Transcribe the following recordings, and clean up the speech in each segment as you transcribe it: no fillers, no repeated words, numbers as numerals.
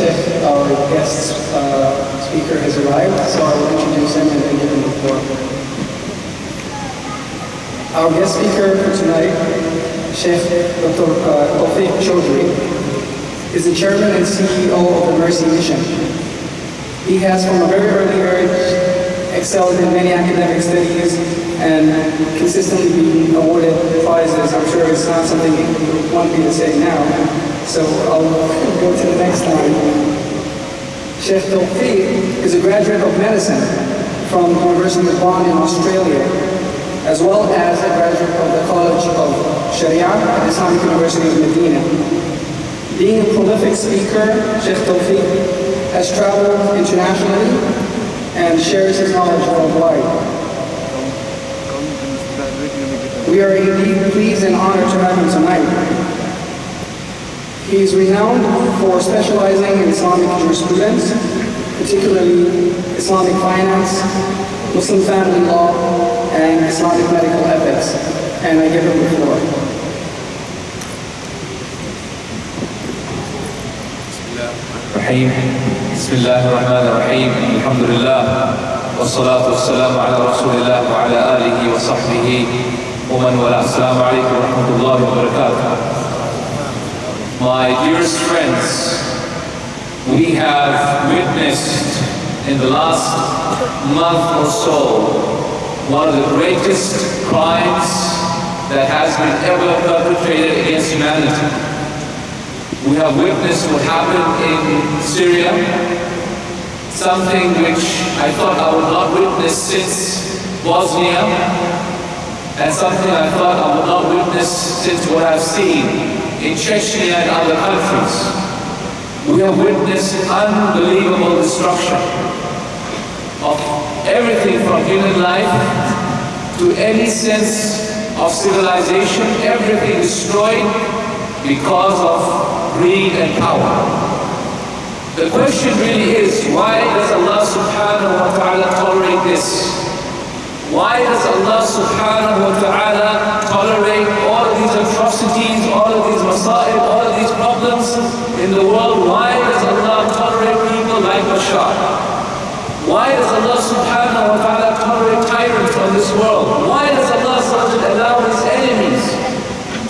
Sheikh, our guest speaker, has arrived, so I will introduce him and then give him the floor. Our guest speaker for tonight, Sheikh Dr.Tawfique Chowdhury, is the chairman and CEO of the Mercy Mission. He has, from a very early age, excelled in many academic studies and consistently been awarded prizes. I'm sure it's not something you want me to say now, so I'll go to the next line. Sheikh Tawfique is a graduate of medicine from the University of Bonn in Australia, as well as a graduate of the College of Sharia at the Islamic University of Medina. Being a prolific speaker, Sheikh Tawfique has traveled internationally and shares his knowledge worldwide. We are indeed pleased and honored to have him tonight. He is renowned for specializing in Islamic jurisprudence, particularly Islamic finance, Muslim family law, and Islamic medical ethics. And I give him the floor. بسم الله الرحمن الرحيم الحمد لله والصلاة والسلام على رسول الله وعلى آله وصحبه ومن والاه. السلام عليكم ورحمة الله وبركاته. My dearest friends, we have witnessed in the last month or so one of the greatest crimes that has been ever perpetrated against humanity. We have witnessed what happened in Syria, something which I thought I would not witness since Bosnia, and something I thought I would not witness since what I've seen in Chechnya and other countries. We have witnessed unbelievable destruction of everything from human life to any sense of civilization, everything destroyed because of greed and power. The question really is, why does Allah subhanahu wa ta'ala tolerate this? Why does Allah subhanahu wa ta'ala tolerate all of these atrocities, all of these masa'ib, all of these problems in the world? Why does Allah tolerate people like Bashar? Why does Allah subhanahu wa ta'ala tolerate tyrants on this world? Why does Allah allow His enemies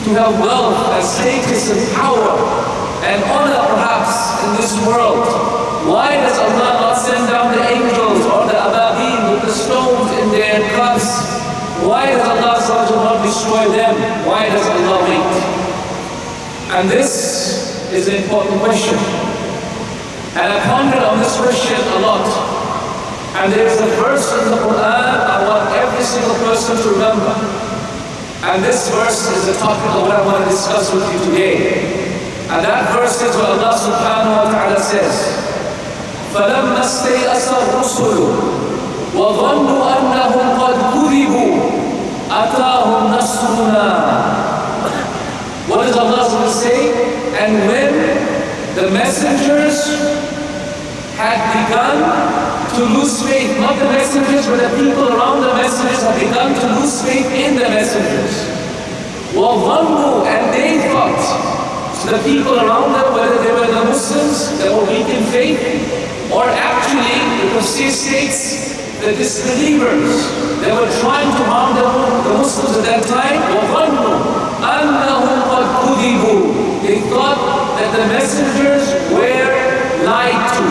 to have wealth and status and power and honor perhaps in this world? Why does Allah not send down the angels or the ababil with the stones in their cups? Why does Allah not destroy them? Why does Allah wait? And this is an important question. And I pondered on this question a lot. And there is a verse in the Quran I want every single person to remember. And this verse is the topic of what I want to discuss with you today. And that verse is what Allah subhanahu wa ta'ala says, فَلَمَّا اسْتَيْأَسَ الرُّسُلُ وَظَنُّوا أَنَّهُمْ قَدْ كُذِبُوا أَتَاهُمْ نَصْرُنَا. What does Allah say? And when the messengers had begun to lose faith, not the messengers, but the people around the messengers have begun to lose faith in the messengers. وَظَنُّوا, and they thought, so the people around them, whether they were the Muslims that were weak in faith, or actually, the Tafsir states, the disbelievers that were trying to harm the Muslims at that time, وَظَنُّوا أَنَّهُمْ قَدْ كُذِبُوا. They thought that the messengers were lied to.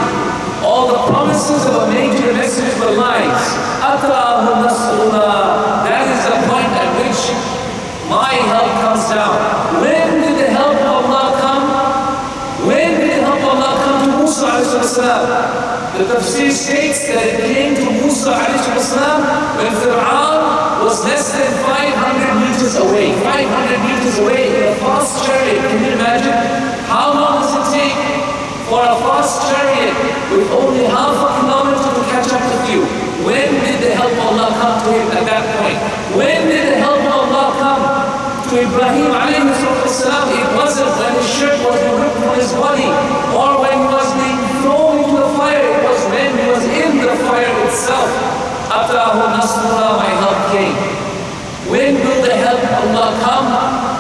All the promises that were made to the messengers were lies. أَتَاهُمْ نَصْرُنَا. That is the point at which my help comes down. When did the help of Allah come? When did the help of Allah come to Musa alayhi salam? The Tafsir states that it came to Musa alayhi salam when Fir'aun was less than 500 meters away. 500 meters away in a fast chariot. Can you imagine? How long does it take for a fast chariot with only half a kilometer to catch up with you? When did the help of Allah come to him at that point? When did the help of Allah come to Ibrahim alayhi salam? It wasn't when his shirt was ripped from his body or when he was being thrown into the fire. It was when he was in the fire itself. Ataahu nasrullah, my help came. When will the help of Allah come?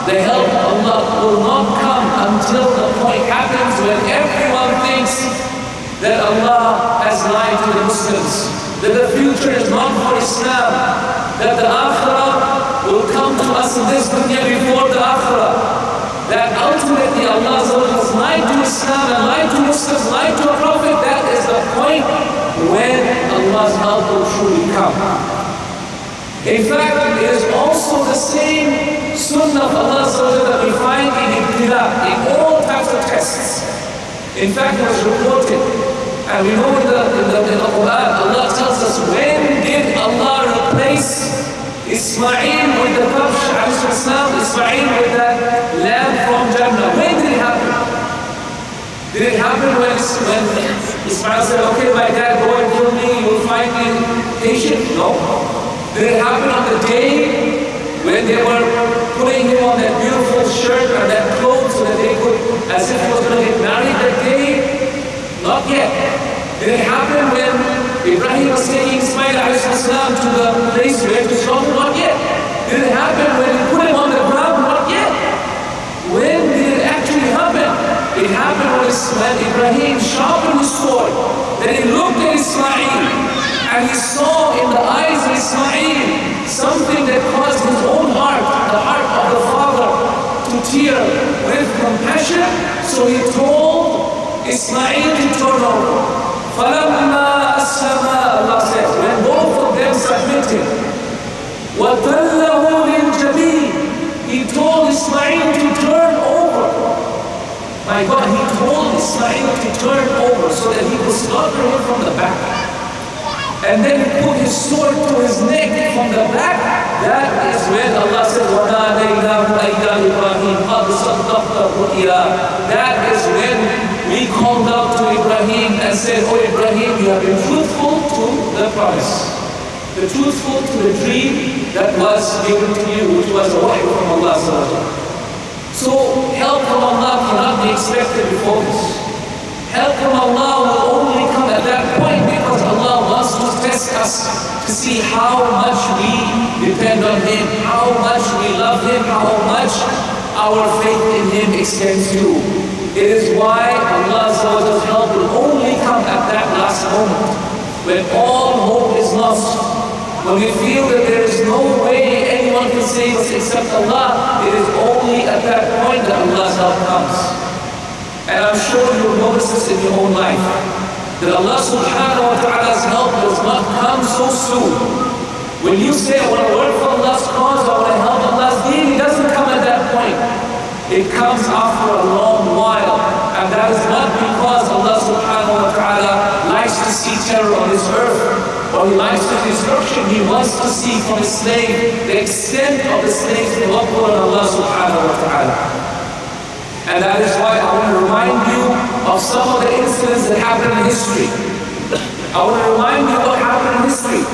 The help of Allah will not come until the point happens when everyone thinks that Allah has lied to the Muslims, that the future is not for Islam, that the Akhirah will come to us in this dunya before the Akhirah, that ultimately Allah has lied to Islam and lied to Muslims, lied to a Prophet. That is the point when Allah's help will truly come. In fact, it is also the same sunnah of Allah that we find in ibtila, in all types of tests. In fact, it was reported, and we know in the Quran, Allah tells us, when did Allah replace Ismail with the Kabsh, Ismail with that lamb from Jannah? When did it happen? Did it happen when Ismail said, okay, my dad, go and kill me, you'll find me patient? No. Did it happen on the day when they were putting him on that beautiful shirt and that clothes so that they could, as if he was going to get married that day? Not yet. Did it happen when Ibrahim was taking Ismail to the place where to slaughter? Not yet. Did it happen when he put him on the ground? Not yet. When did it actually happen? It happened when Ibrahim sharpened his sword. Then he looked at Ismail and he saw in the eyes of Ismail something that caused his own heart, the heart of the father, to tear with compassion. So he told Ismail to turn over. فَلَمَّا أَسْلَمَا, Allah says, when both of them submitted, وَتَلَّهُ لِلْجَبِينِ, he told Ismail to turn over. My God, he told Ismail to turn over so that he would slaughter him from the back. And then he put his sword to his neck from the back. That is when Allah said, وَنَادَيْنَاهُ أَيْيَا إِبْرَاهِيمُ قَدْ صَدَّقْتَ الرُّؤْيَا. That is when we called out to Ibrahim and said, oh Ibrahim, you have been truthful to the promise, the truthful to the dream that was given to you, which was a wahy from Allah. So help from Allah cannot be expected before this. Help from Allah will only come at that point because Allah wants to test us to see how much we depend on Him, how much we love Him, how much our faith in Him extends to. It is why Allah's help will only come at that last moment, when all hope is lost, when we feel that there is no way anyone can save us except Allah. It is only at that point that Allah's help comes. And I'm sure you'll notice this in your own life, that Allah subhanahu wa ta'ala's help does not come so soon. When you say, I want to work for Allah's cause, I want to help Allah's deen, it doesn't come at that point. It comes after a long while. And that is not because Allah subhanahu wa ta'ala likes to see terror on this earth, or He likes to destruction. He wants to see from His slave the extent of the slave's tawakkul on Allah subhanahu wa ta'ala. And that is why I want to remind you of some of the incidents that happened in history. I want to remind you what happened in history.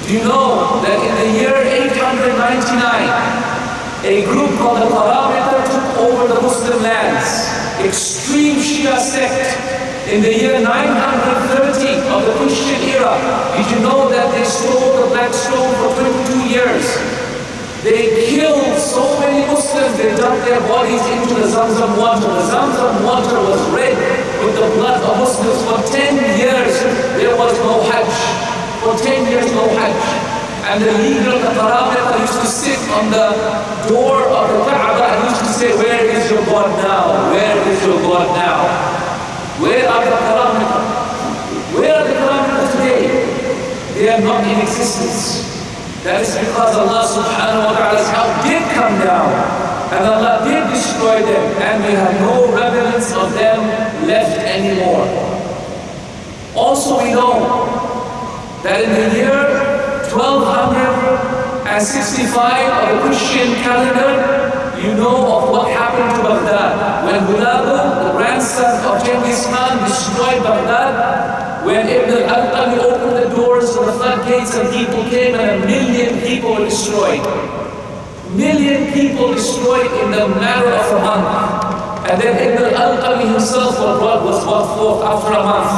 Do you know that in the year 899, a group called the Qatar took over the Muslim lands, extreme Shia sect. In the year 930 of the Christian era, did you know that they stole the Black Stone for 22 years? They killed so many Muslims, they dumped their bodies into the Zamzam water. The Zamzam water was red with the blood of Muslims. For 10 years, there was no Hajj. For 10 years, no Hajj. And the leader of the Qaramita used to sit on the door of the Kaaba and used to say, where is your God now? Where is your God now? Where are the Qaramita? Where are the Qaramita today? They are not in existence. That is because Allah subhanahu wa ta'ala's help did come down and Allah did destroy them, and we have no remnants of them left anymore. Also we know that in the year 1265 of the Christian calendar, you know of what happened to Baghdad. When Hulagu, the grandson of Genghis Khan, destroyed Baghdad, when Ibn al-Alqami opened the doors of the floodgates and people came, and 1 million people were destroyed. 1 million people destroyed in the matter of a month. And then Ibn al-Alqami himself was brought forth after a month.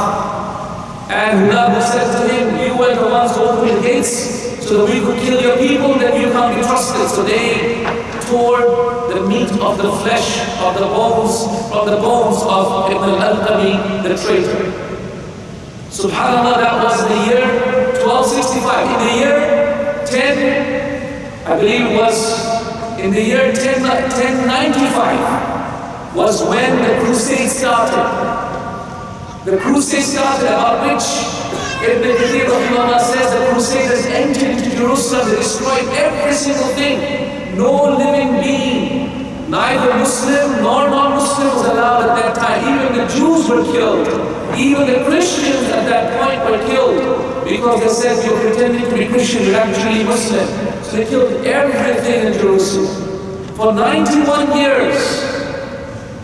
And Hulagu said to him, you were the ones who opened the gates so that we could kill your people, then you can't be trusted. So they tore the meat of the flesh, of the bones, from the bones of Ibn al-Alqami, the traitor. Subhanallah, that was in the year 1265. In the year 10, I believe it was in the year 1095 was when the crusade started. The crusade started, about which Ibn Kathir rahimahullah says the crusaders entered into Jerusalem, they destroyed every single thing. No living being, neither Muslim nor non-Muslim was allowed at that time. Even the Jews were killed. Even the Christians at that point were killed because they said you're pretending to be Christian, you're actually Muslim. So they killed everything in Jerusalem. For 91 years.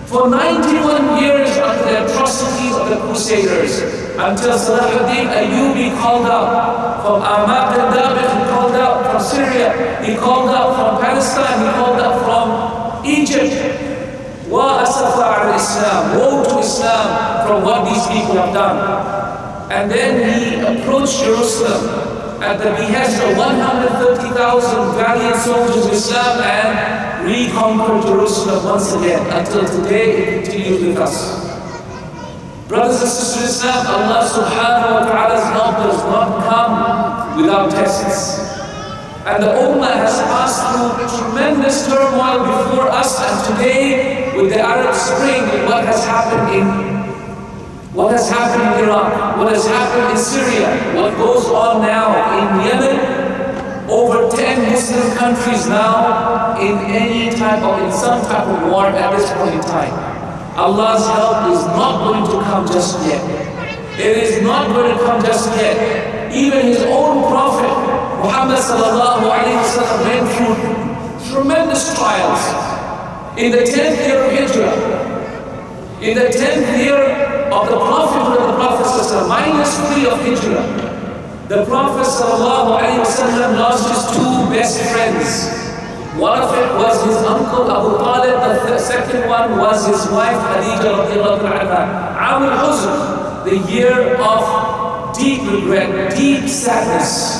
For 91 years under the atrocities of the Crusaders, until Salahuddin Ayyubi called out from Ahmad bin David, he called out from Syria, he called out from Palestine, he called out from Egypt. Wa asafa al-Islam, woe to Islam from what these people have done. And then he approached Jerusalem at the behest of 130,000 valiant soldiers of Islam and reconquered Jerusalem once again. Until today it continues with us. Brothers and sisters in Islam, Allah subhanahu wa ta'ala's help does not come without tests. And the Ummah has passed through tremendous turmoil before us, and today with the Arab Spring, what has happened in Iraq, what has happened in Syria, what goes on now in Yemen, over 10 Muslim countries now in some type of war at this point in time. Allah's help is not going to come just yet. It is not going to come just yet. Even his own Prophet, Muhammad sallallahu alayhi wa sallam, went through tremendous trials. In the 10th year of Hijrah, in the 10th year of the Prophet of the Prophet -3 of Hijrah, the Prophet ﷺ lost his two best friends. One of it was his uncle Abu Talib, the second one was his wife Khadija radiallahu anha. Aam al-Huzn, the year of deep regret, deep sadness.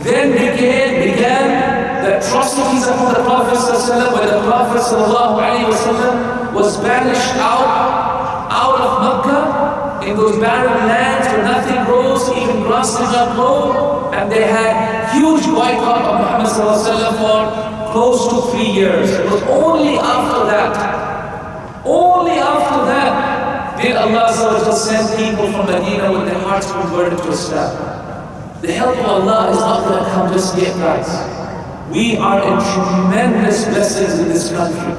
Then began the atrocities upon the Prophet ﷺ, where the Prophet ﷺ was banished out of Mecca, in those barren lands where nothing grows, even grass did not grow, and they had huge boycott of Muhammad ﷺ for close to 3 years. It was only after that did Allah ﷺ send people from Medina with their hearts converted to Islam. The help of Allah is not going to come just yet, guys. We are in tremendous blessings in this country.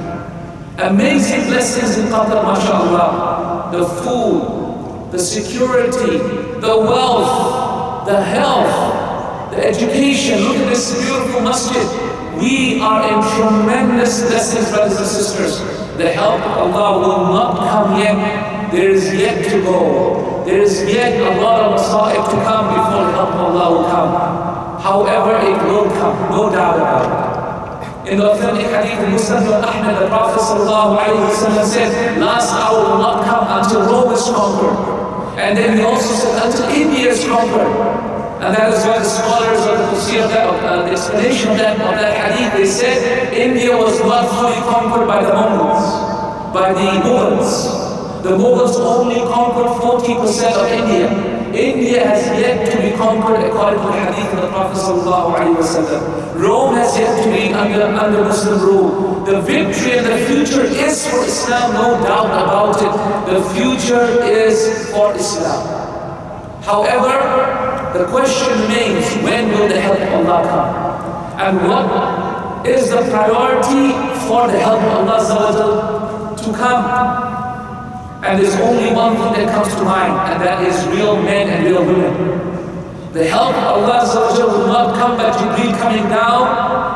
Amazing blessings in Qatar, mashallah. The food, the security, the wealth, the health, the education. Look at this beautiful masjid. We are in tremendous blessings, brothers and sisters. The help of Allah will not come yet. There is yet to go. There is yet a lot of masa'ib to come before the help of Allah will come. However, it will come, no doubt about it. In the authentic hadith of Muslim and Ahmed, the Prophet ﷺ said, last hour will not come until Rome is conquered. And then he also said, until India is conquered. And that is why the scholars of the tafsir of that, the explanation of that hadith, they said, India was not fully conquered by the Mongols, by the Mughals. The Mughals only conquered 40% of India. India has yet to be conquered according to the hadith of the Prophet ﷺ. Rome has yet to be under Muslim rule. The victory and the future is for Islam, no doubt about it. The future is for Islam. However, the question remains, when will the help of Allah come? And what is the priority for the help of Allah to come? And there's only one thing that comes to mind, and that is real men and real women. The help of Allah will not come by Jibreel coming down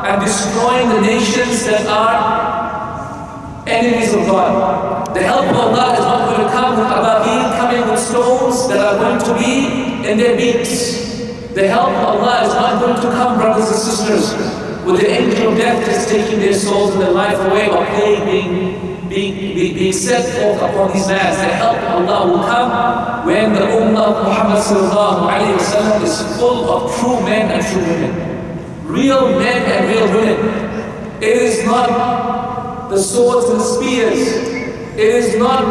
and destroying the nations that are enemies of God. The help of Allah is not going to come with Ababil coming with stones that are going to be in their beaks. The help of Allah is not going to come, brothers and sisters, with the angel of death that's taking their souls and their life away, or plague being set forth upon these lands. The help of Allah will come when the Ummah of Muhammad ﷺ is full of true men and true women. Real men and real women. It is not the swords and the spears. It is not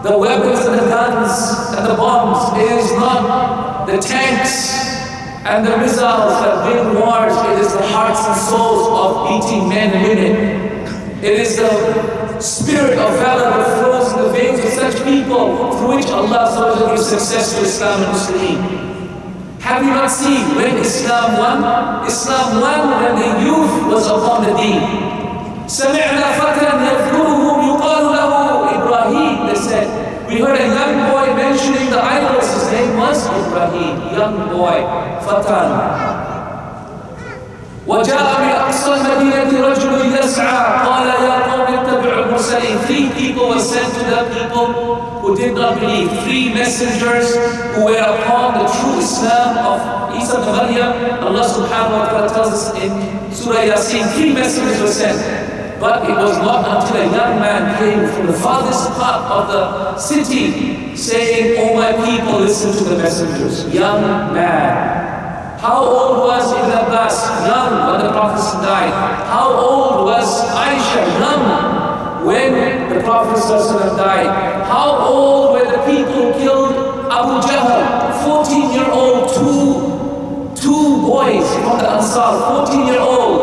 the weapons and the guns and and the bombs. It is not the tanks and the missiles that win wars. It is the hearts and souls of beating men and women. It is the spirit of valor that flows in the veins of such people through which Allah gives success to Islam and Muslims. Have you not seen when Islam won? Islam won when the youth was upon the deen. سمعنا فتى يذكرهم يقال له إبراهيم. They said, we heard a young boy mentioning the idols. His name was Ibrahim. Young boy, Fatan. وجاء من أقصى المدينة رجل يسعى قال يا قوم اتبعوا المرسلين. 3 people were sent to the people who did not believe. 3 messengers who were upon the true Islam of Isa ibn Maryam. Allah subhanahu wa ta'ala tells us in Surah Yasin, 3 messengers were sent. But it was not until a young man came from the farthest part of the city saying, "O my people, listen to the messengers." Young man. How old was Ibn Abbas? Young when the Prophet died. How old was Aisha? Young when the Prophet died. How old were the people who killed Abu Jahl? 14-year-old, two boys from the Ansar, 14-year-old.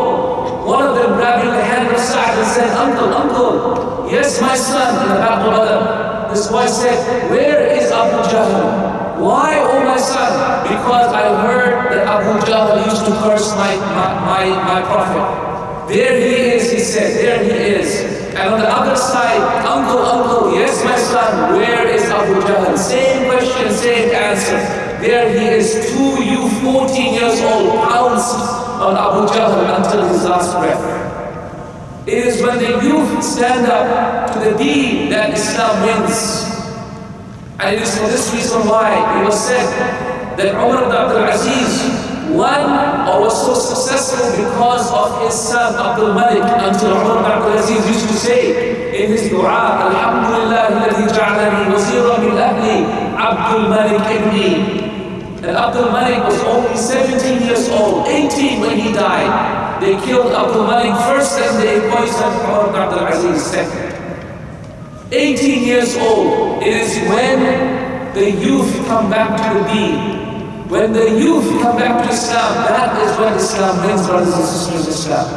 One of them grabbing the hand of Sa'd and said, Uncle, yes, my son, in the back of brother. This boy said, where is Abu Jahl? Why, oh my son? Because I heard that Abu Jahl used to curse my prophet. There he is, he said, there he is. And on the other side, Uncle, yes, my son, where is Abu Jahl? Same question, same answer. There he is, 2 youth, 14 years old, pounced on Abu Jahl until his last breath. It is when the youth stand up to the deen that Islam wins. And it is for this reason why it was said that Umar ibn Abdul Aziz won or was so successful because of his son Abdul Malik, until Umar ibn Abdul Aziz used to say in his dua, Alhamdulillah alladhi ja'alani wazira min ahli Abdul Malik ibni. And Abdul Malik was only 17 years old, 18 when he died. They killed Abdul Malik first and they poisoned Umar ibn Abdul Aziz second. 18 years old, it is when the youth come back to the deen. When the youth come back to Islam, that is when Islam wins, brothers and sisters, Islam.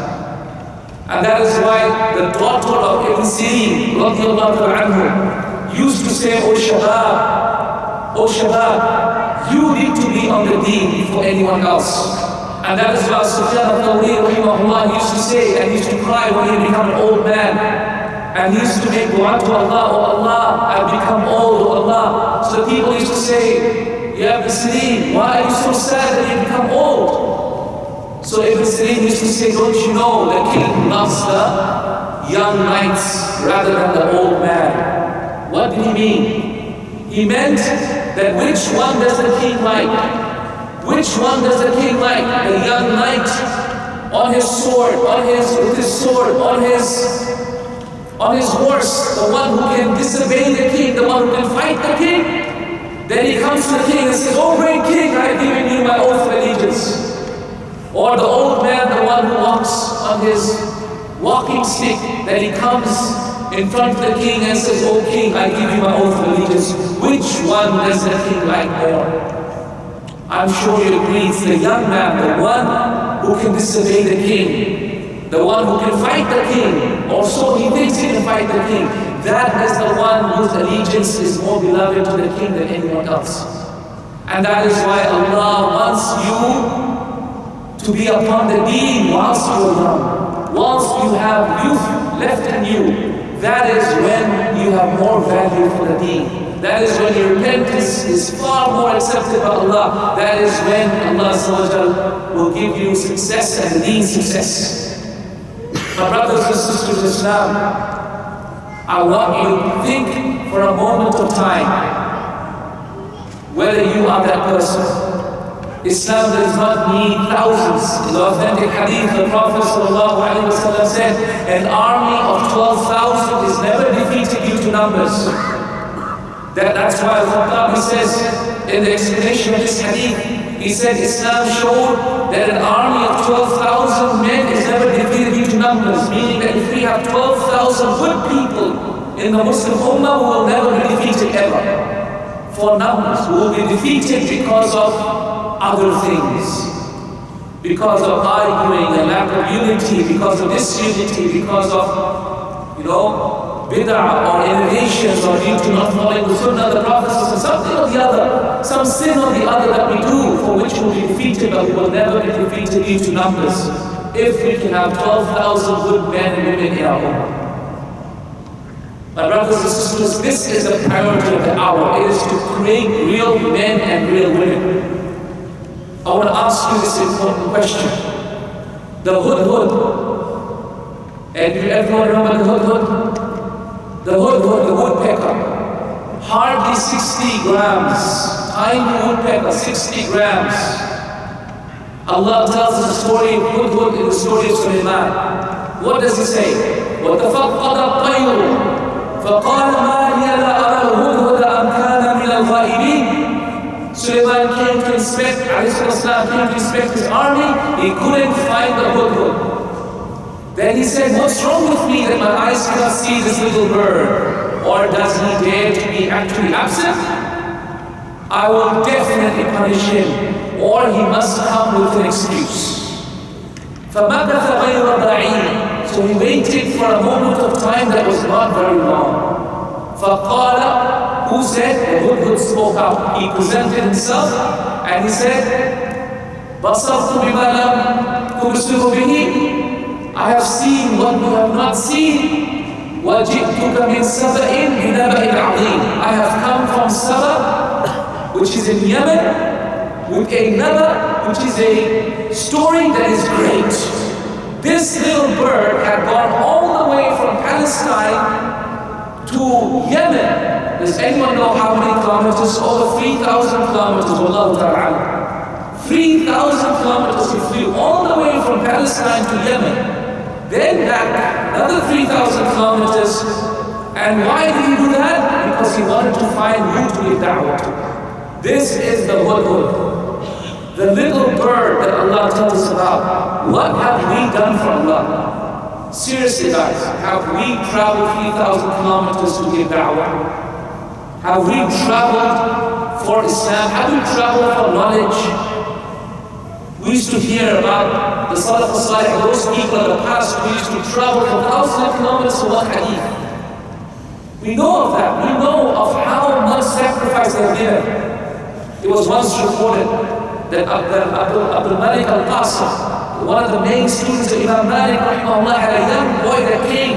And that is why the daughter of Ibn Sirin, radiallahu anhu, used to say, O Shabab, you need to be on the deen before anyone else. And that is why Sufyan al-Thawri, rahimahullah, used to say, and used to cry when he became an old man. And he used to make dua to Allah, oh Allah, I've become old, oh Allah. So the people used to say, Ya Ibn Sirin, why are you so sad that you become old? So Ibn Sirin used to say, don't you know the king loves the young knights rather than the old man? What did he mean? He meant that which one does the king like? Which one does the king like? The young knight on his sword, on his horse, the one who can disobey the king, the one who can fight the king. Then he comes to the king and says, "Oh great king, I have given you my oath of allegiance." Or the old man, the one who walks on his walking stick, that he comes in front of the king and says, "Oh king, I give you my oath of allegiance." Which one does the king like more? I'm sure you agree, it's the young man, the one who can disobey the king, the one who can fight the king, or so he thinks he can fight the king. That is the one whose allegiance is more beloved to the king than anyone else. And that is why Allah wants you to be upon the deen whilst you are young, whilst you have youth left in you. That is when you have more value for the deen. That is when your repentance is far more accepted by Allah. That is when Allah will give you success and the deen success. My brothers and sisters in Islam, I want you to think for a moment of time whether you are that person. Islam does not need thousands. In the authentic hadith, the Prophet ﷺ said, an army of 12,000 is never defeated due to numbers. That's why Al-Khattabi says in the explanation of this hadith, he said Islam showed that an army of 12,000 men is never defeated due to numbers, meaning that if we have 12,000 good people in the Muslim Ummah, we will never be defeated ever. For for numbers. We will be defeated because of other things. Because of arguing, a lack of unity, because of disunity, because of, bid'ah or innovations, or due to not following the sunnah of the Prophet, something or the other, some sin or the other that we do, for which we will be defeated, but we will never be defeated due to numbers. If we can have 12,000 good men and women in our home. My brothers and sisters, this is the priority of the hour. It is to create real men and real women. I want to ask you this important question. The hudhud. And do everyone remember the hudhud? The hudhud, the woodpecker. Hardly 60 grams. Tiny woodpecker, 60 grams. Allah tells us the story of hudhud in the story of Sulaiman. What does he say? وَتَفَقَّدَ الطَّيْرُ فقال ما لي لا أرى الهدهد أم كان من الغائبين. Sulaiman came to inspect, came to inspect his army. He couldn't find the hudhud. Then he said, what's wrong with me that my eyes cannot see this little bird? Or does he dare to be actually absent? I will definitely punish him, or he must come with an excuse. فَمَكَثَ غَيْرَ بَعِيدٍ. So he waited for a moment of time that was not very long. فَقَالَ, who said? The hudhud spoke up. He presented himself and he said, بَصَرْتُ بِمَا لَمْ تُبْصِرُ بِهِ. I have seen what you have not seen. وَجِئْتُكَ مِنْ سَبَإٍ بِنَبَإٍ عَظِيمٍ. I have come from Saba, which is in Yemen, with a naba, which is a story that is great. This little bird had gone all the way from Palestine to Yemen. Does anyone know how many kilometers? Over 3,000 kilometers. Wallahu ta'ala. 3,000 kilometers he flew all the way from Palestine to Yemen. Then back another 3,000 kilometers. And why did he do that? Because he wanted to find who to give da'wah to. This is the hudhud. The little bird that Allah tells us about. What have we done for Allah? Seriously guys, have we traveled 3,000 kilometers to give da'wah? Have we traveled for Islam? Have we traveled for knowledge? We used to hear about the Salaf al-Salih, those people in the past who used to travel for thousands of kilometers for one hadith. We know of that. We know of how much sacrifice they have given. It was once reported that Abdul Malik al-Qasim, one of the main students of Imam Malik, rahimahullah, had a young boy that came,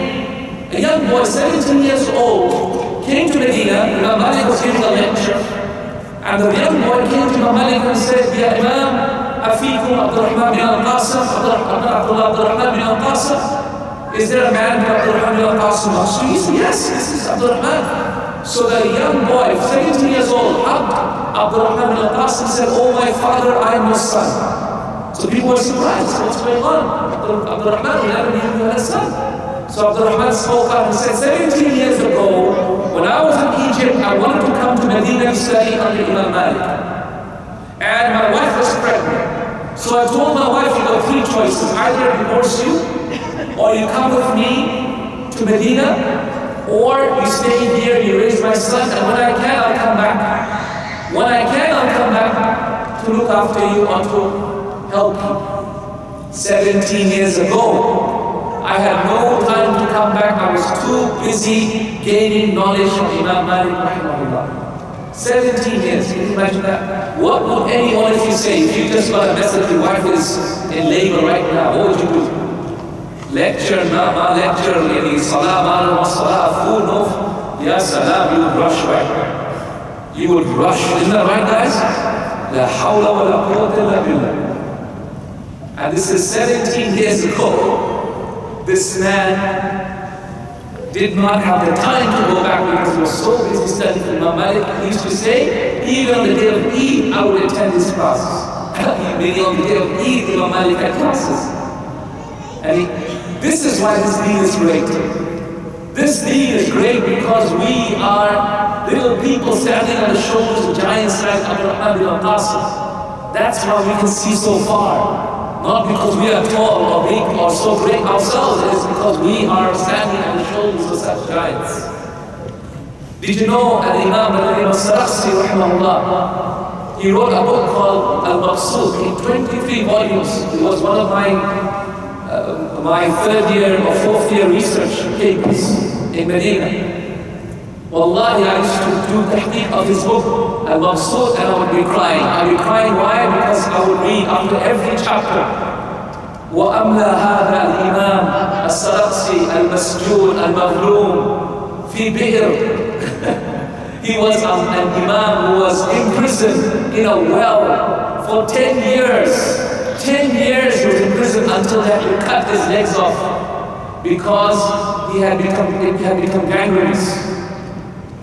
a young boy, 17 years old, came to Medina. Imam Malik was giving a lecture, and the young boy came to Imam Malik and said, Ya Imam, Afikum Abdurrahman bin al-Qasim, Abdurrahman bin al-Qasim, is there a man named Abdurrahman bin al-Qasim? So he said, yes, this is Abdurrahman. So the young boy, 17 years old, hugged Abdurrahman bin al-Qasim, said, oh my father, I am your son. So people were surprised, what's going on? Abdurrahman, we never knew you had a son. So Abdurrahman spoke up and said, 17 years ago, when I was in Egypt, I wanted to come to Medina to study under Imam Malik. And my wife was pregnant. So I told my wife, you got three choices. Either I divorce you, or you come with me to Medina, or you stay here, you raise my son, and when I can, I'll come back. When I can, I'll come back to look after you or to help you. 17 years ago, I had no time to come back. I was too busy gaining knowledge from Imam Malik rahimahullah. 17 years, can you imagine that? What would any one of you say if you just got a message your wife is in labor right now? What would you do? Lecture, ma lecture, yani salah, ma salah, food, no. Ya salam, you would rush, right? You would rush, isn't that right, guys? La hawla wa la quwwata illa billah. And this is 17 years ago. This man did not have the time to go back because he was so busy studying for Imam Malik. He used to say, even on the day of Eid, I would attend his classes. Maybe on the day of Eid, Imam Malik had classes. And this is why this deen is great. This deen is great because we are little people standing on the shoulders of giants like Abdurrahman bin al-Qasim. That's why we can see so far. Not because we are tall or big or so great ourselves, it is because we are standing on the shoulders of such giants. Did you know Al-Imam al-Sarakhsi rahimahullah, he wrote a book called Al-Maqsood in 23 volumes. It was one of my third year or fourth year research papers in Medina. Wallahi, I used to do tahqiq of his book, Al-Maqsood, and I would be crying. I would be crying, why? Because I would read after every chapter, وَأَمْلَى هَذَا الْإِمَامِ السَّرَقْسِي الْمَسْجُونِ الْمَظْلُومِ فِي بِئْرٍ. He was an imam who was imprisoned in a well for 10 years. 10 years he was in prison until they had to cut his legs off because it had become gangrenous.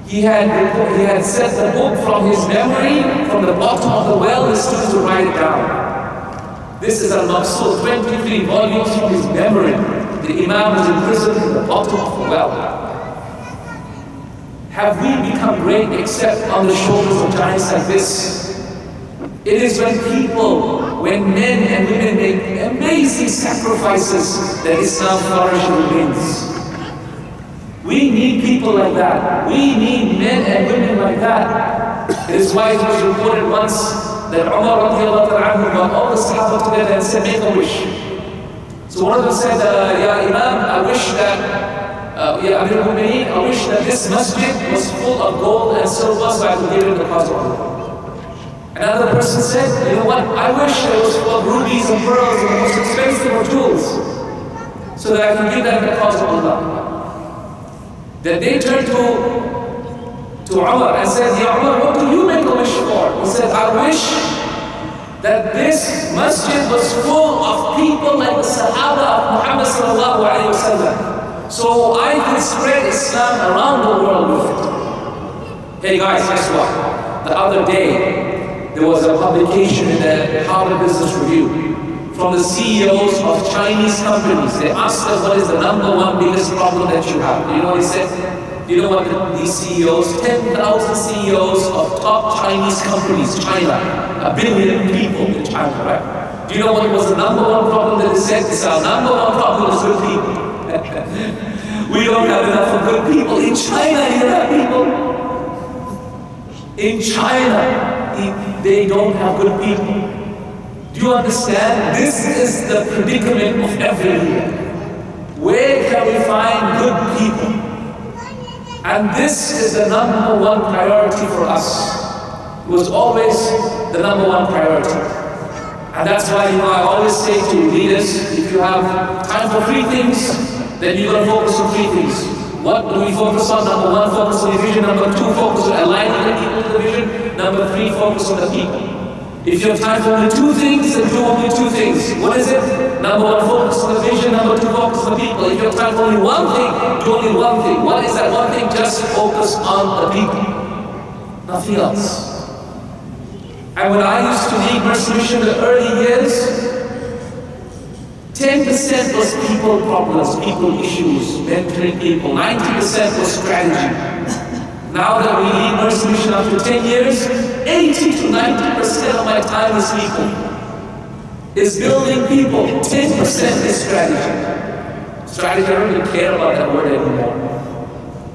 He had set the book from his memory, from the bottom of the well, he stood to write it down. This is Al-Maqsood, 23 volumes from his memory. The Imam was imprisoned in the bottom of the well. Have we become great except on the shoulders of giants like this? It is when men and women make amazing sacrifices that Islam flourishes and wins. We need people like that. We need men and women like that. It is why it was reported once that Umar radiallahu anhu got all the Sahaba together and said, make a wish. So one of them said, Ya Imam, I wish that, Ya Amir al-Mu'mineen, I wish that this masjid was full of gold and silver so I could give it in the cause of Allah. Another person said, you know what, I wish it was full of rubies and pearls and the most expensive of jewels so that I can give that in the cause of Allah. Then they turned to Umar and said, Ya Umar, what do you make a wish for? He said, I wish that this masjid was full of people like the Sahaba of Muhammad sallallahu alayhi wa sallam, so I can spread Islam around the world with it. Hey guys, guess what? The other day, there was a publication in the Harvard Business Review from the CEOs of Chinese companies. They asked them, what is the number one biggest problem that you have? You know what he said? You know what these CEOs, 10,000 CEOs of top Chinese companies, China, 1 billion people in China, right? Do you know what was the number one problem that they said? It's our number one problem is good people. We don't have enough of good people. In China, you have people. In China, they don't have good people. Do you understand? This is the predicament of every leader. Where can we find good people? And this is the number one priority for us. It was always the number one priority. And that's why, I always say to leaders, if you have time for 3 things, then you're going to focus on 3 things. What do we focus on? Number 1, focus on the vision. Number 2, focus on aligning the people to the vision. Number 3, focus on the people. If you have time for only 2 things, then do only 2 things. What is it? Number 1, focus on the vision. Number 2, focus on the people. If you have time for only 1 thing, do only 1 thing. What is that 1 thing? Just focus on the people. Nothing else. And when I used to lead Mercy Mission in the early years, 10% was people problems, people issues, mentoring people. 90% was strategy. Now that we lead Mercy Mission after 10 years, 80 to 90% of my time is people. Is building people. 10% is strategy. Strategy, I don't really care about that word anymore.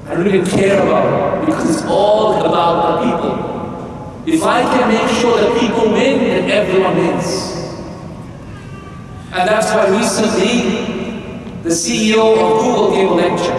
I don't even care about it because it's all about the people. If I can make sure that people win, then everyone wins. And that's why recently the CEO of Google gave a lecture.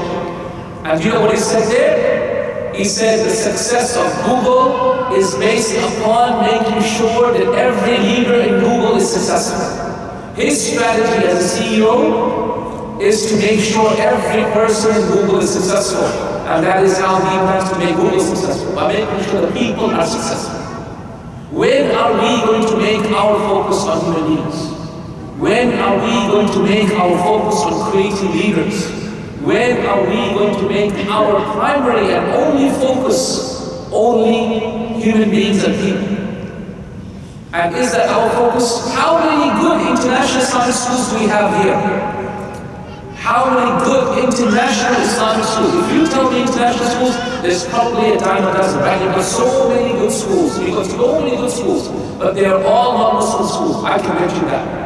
And you know what he said there? He said the success of Google is based upon making sure that every leader in Google is successful. His strategy as a CEO is to make sure every person in Google is successful. And that is how he plans to make Google successful, by making sure the people are successful. When are we going to make our focus on human beings? When are we going to make our focus on creating leaders? When are we going to make our primary and only focus only human beings and people? And is that our focus? How many good international Islamic schools do we have here? How many good international Islamic schools? If you tell me international schools, there's probably a dime a dozen, right? You've got so many good schools. You've got so many good schools, but they are all non-Muslim schools. I can mention that.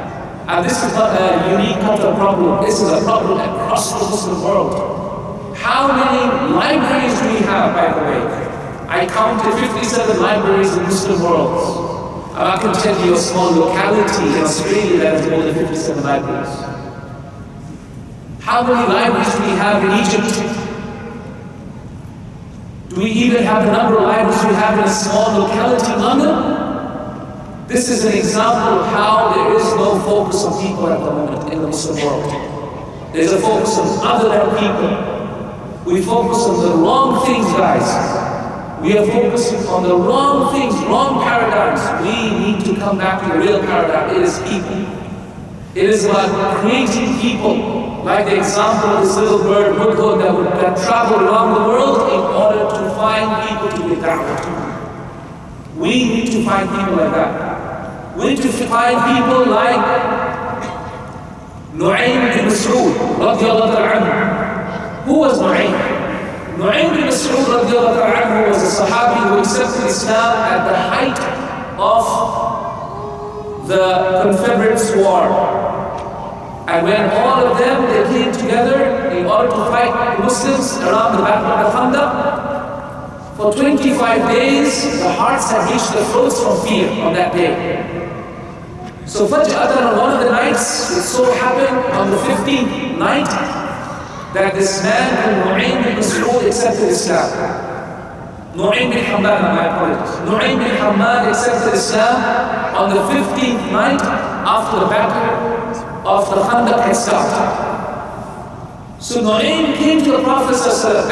And this is not a unique Qatar problem. This is a problem across the Muslim world. How many libraries do we have, by the way? I counted 57 libraries in Muslim worlds. And I can tell you a small locality in Australia that has more than 57 libraries. How many libraries do we have in Egypt? Do we even have the number of libraries we have in a small locality in London? This is an example of how there is no focus on people at the moment in the Muslim world. There's a focus on other than people. We focus on the wrong things, guys. We are focusing on the wrong things, wrong paradigms. We need to come back to the real paradigm. It is people. It is about creating people. Like the example of this little bird, Hudhud, that traveled around the world in order to find people to give da'wah to. We need to find people like that. We need to find people like Nu'aym bin Mas'ud, radiallahu anhu. Who was Nu'aym? Nu'aym bin Mas'ud, radiallahu anhu, was a Sahabi who accepted Islam at the height of the Confederates' war. And when all of them, they came together in order to fight Muslims around the Battle of Khandaq, for 25 days, the hearts had reached their throats from fear on that day. So Faj'atan, on one of the nights, it so happened on the 15th night that this man called Nu'aym bin Mas'ud accepted Islam. Nu'aym bin Hammad, my apologies. Nu'aym bin Hammad accepted Islam on the 15th night after the battle of the Khandaq had started. So Nu'aym came to the Prophet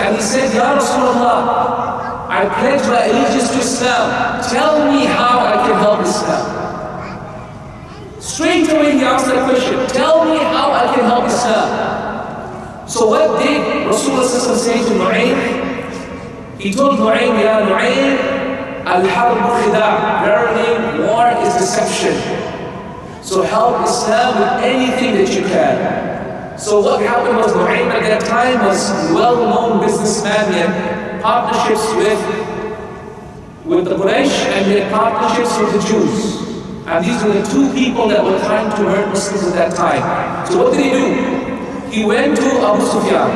and he said, Ya Rasulullah, I pledge my allegiance to Islam. Tell me how I can help Islam. Straight away he asked that question. Tell me how I can help Islam. So what did Rasulullah say to Nu'aym? He told Nu'aym, Ya Nu'aym, al-harb khida'. Verily, war is deception. So help Islam with anything that you can. So what happened was Nu'aym at that time was a well-known businessman. He had partnerships with the Quraysh and he had partnerships with the Jews. And these were the two people that were trying to hurt Muslims at that time. So what did he do? He went to Abu Sufyan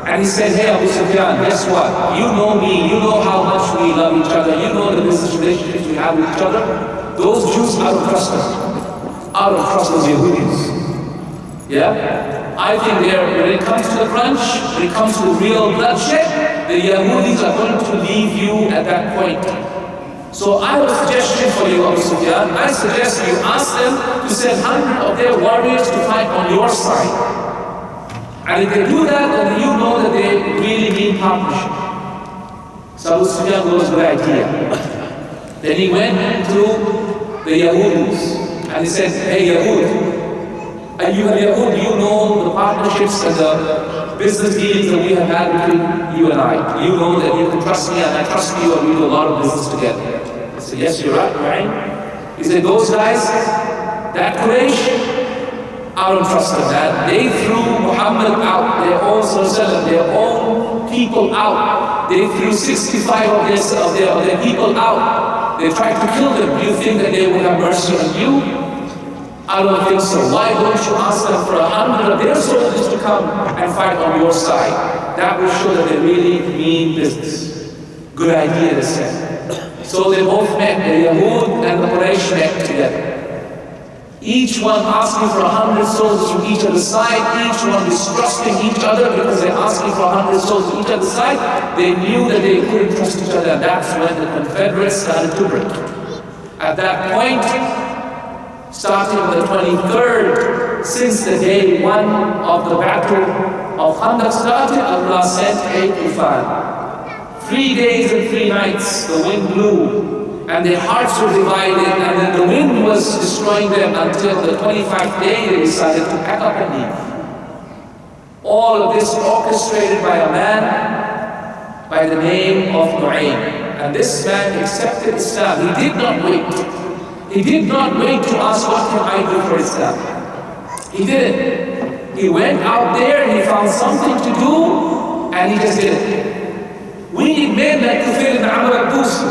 and he said, hey Abu Sufyan, guess what? You know me, you know how much we love each other, you know the business relationships we have with each other. Those Jews, I don't trust them. I don't trust those Yahudis. Yeah? I think when it comes to the crunch, when it comes to the real bloodshed, the Yahudis are going to leave you at that point. So I have a suggestion for you, Abu Sufyan. I suggest you ask them to send 100 of their warriors to fight on your side. And if they do that, then you know that they really mean partnership. So Abu Sufyan goes with the idea. Then he went to the Yahudis. And he said, hey Yahud, Yahud, you know the partnerships and the business dealings that we have had between you and I. You know that you can trust me and I trust you and we do a lot of business together. I said, yes, you're right? He said, those guys, that Quraysh, I don't trust them, man. They threw Muhammad out, their own people out. They threw 65 of their people out. They tried to kill them. Do you think that they would have mercy on you? I don't think so. Why don't you ask them for 100 of their soldiers to come and fight on your side? That will show that they really mean business. Good idea, they said. So they both met, the Yahud and the Quraysh met together. Each one asking for 100 soldiers from each other's side, each one distrusting each other because they're asking for 100 soldiers from each other's side. They knew that they couldn't trust each other, and that's when the Confederates started to break. At that point, starting on the 23rd, since the day one of the battle of Khandaq started, Allah sent a tufan. 3 days and 3 nights, the wind blew, and their hearts were divided, and then the wind was destroying them until the 25th day they decided to pack up and leave. All of this orchestrated by a man by the name of Nu'aym. And this man accepted Islam. He did not wait. He did not wait to ask, what can I do for Islam? He didn't. He went out there and he found something to do, and he just did it. We need men like Tawfique ibn Amr al-Dusi.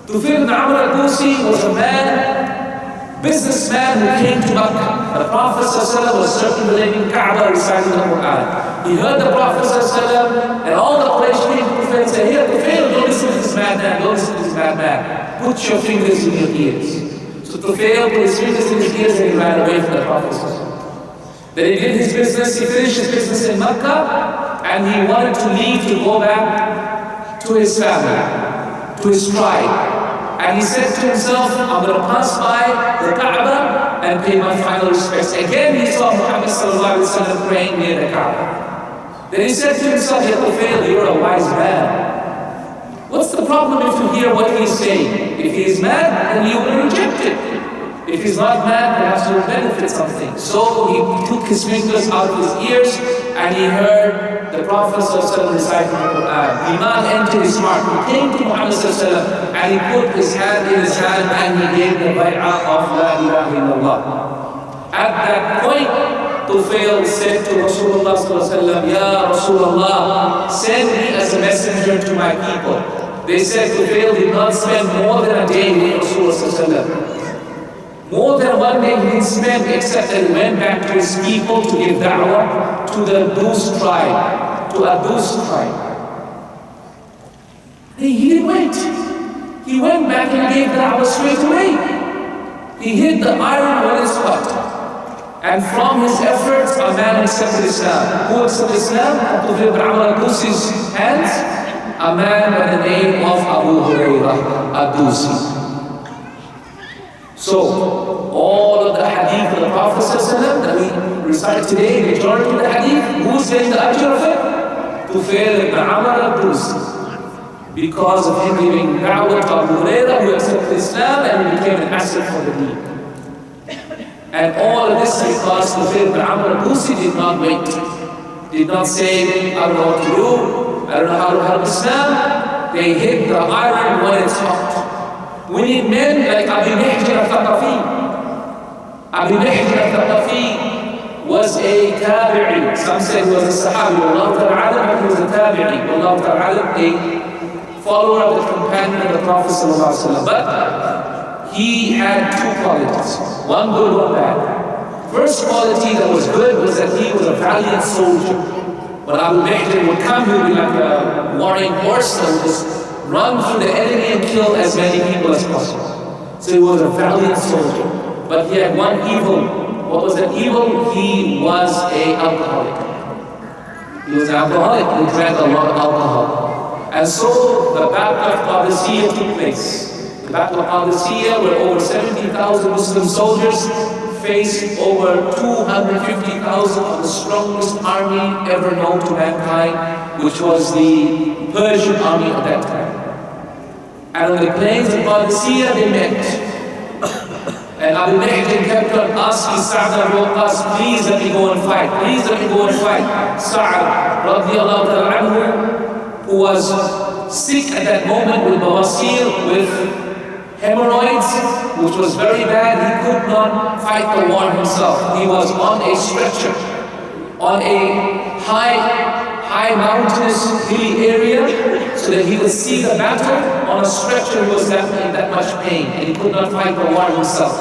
Tawfique ibn Amr al-Dusi was a man, businessman who came to Makkah. The Prophet ﷺ was circumambulating Kaaba, reciting the Quran. He heard the Prophet ﷺ and all the Quraysh came to the Prophet and said, "Here, Tufail, don't listen to this madman, don't listen to this madman. Put your fingers in your ears." So Tufail put his fingers in his ears and he ran away from the Prophet ﷺ. Then he did his business, he finished his business in Mecca, and he wanted to leave to go back to his family, to his tribe. And he said to himself, "I'm going to pass by the Kaaba and pay my final respects." Again, he saw Muhammad sallallahu alaihi wasallam praying near the Kaaba. Then he said to himself, "Ya Tufail, you're a wise man. What's the problem if you hear what he's saying? If he's mad, then you will reject it. If he's not mad, perhaps you'll benefit something." So he took his fingers out of his ears and he heard the Prophet ﷺ reciting the Quran. Iman entered his heart. He came to Muhammad ﷺ and he put his hand in his hand and he gave the bay'ah of La ilaha illallah. At that point, Tufail said to Rasulullah ﷺ, "Ya Rasulullah, send me as a messenger to my people." They said Tufail did not spend more than a day with Rasulullah ﷺ. More than one day he didn't spend except that he went back to his people to give da'wah to the Dus tribe, to a Dus tribe. He didn't wait. He went back and gave da'wah straight away. He hit the iron when it's hot. And from his efforts, a man accepted Islam. Who accepted Islam? Tufail bin Amr al-Dusi's hands? A man by the name of Abu Hurairah al-Dusi. So, all of the hadith of the Prophet ﷺ that we recite today, majority of the hadith, who's getting the ajr of it? Tufail ibn Amr al-Dusi. Because of him giving da'wah to Abu Hurairah, who accepted Islam and he became an asset for the deen. And all of this because Tufail ibn Amr al-Dusi did not wait. Did not say, "I don't know what to do, I don't know how to help Islam." They hit the iron when it's hot. We need men like Abi Mihjan al-Thaqafi. Abi Mihjan al-Thaqafi was a tabi'i. Some say he was a sahabi, Wallahu ta'ala, but he was a tabi'i. Wallahu ta'ala, a follower of the companion of the Prophet sallallahu alaihi wasallam. But he had two qualities, one good, one bad. First quality that was good was that he was a valiant soldier. When Abu Mihjan would come, he would be like a warring horse that would just run through the enemy and kill as many people as possible. So he was a valiant soldier. But he had one evil. What was that evil? He was an alcoholic. He was an alcoholic. He drank a lot of alcohol. And so the Battle of Qadisiyah took place. The Battle of Qadisiyah, where over 70,000 Muslim soldiers faced over 250,000 of the strongest army ever known to mankind, which was the Persian army at that time. And on the plains of Qadisiyah they met. And Abu Mihjan kept on asking Sa'd al-Waqqas, "Please let me go and fight, please let me go and fight." Sa'd radiallahu ta'ala anhu, who was sick at that moment with bawasir, with hemorrhoids, which was very bad, he could not fight the war himself. He was on a stretcher, on a high mountainous hilly area, so that he would see the battle on a stretcher. He was in that much pain and he could not fight the war himself.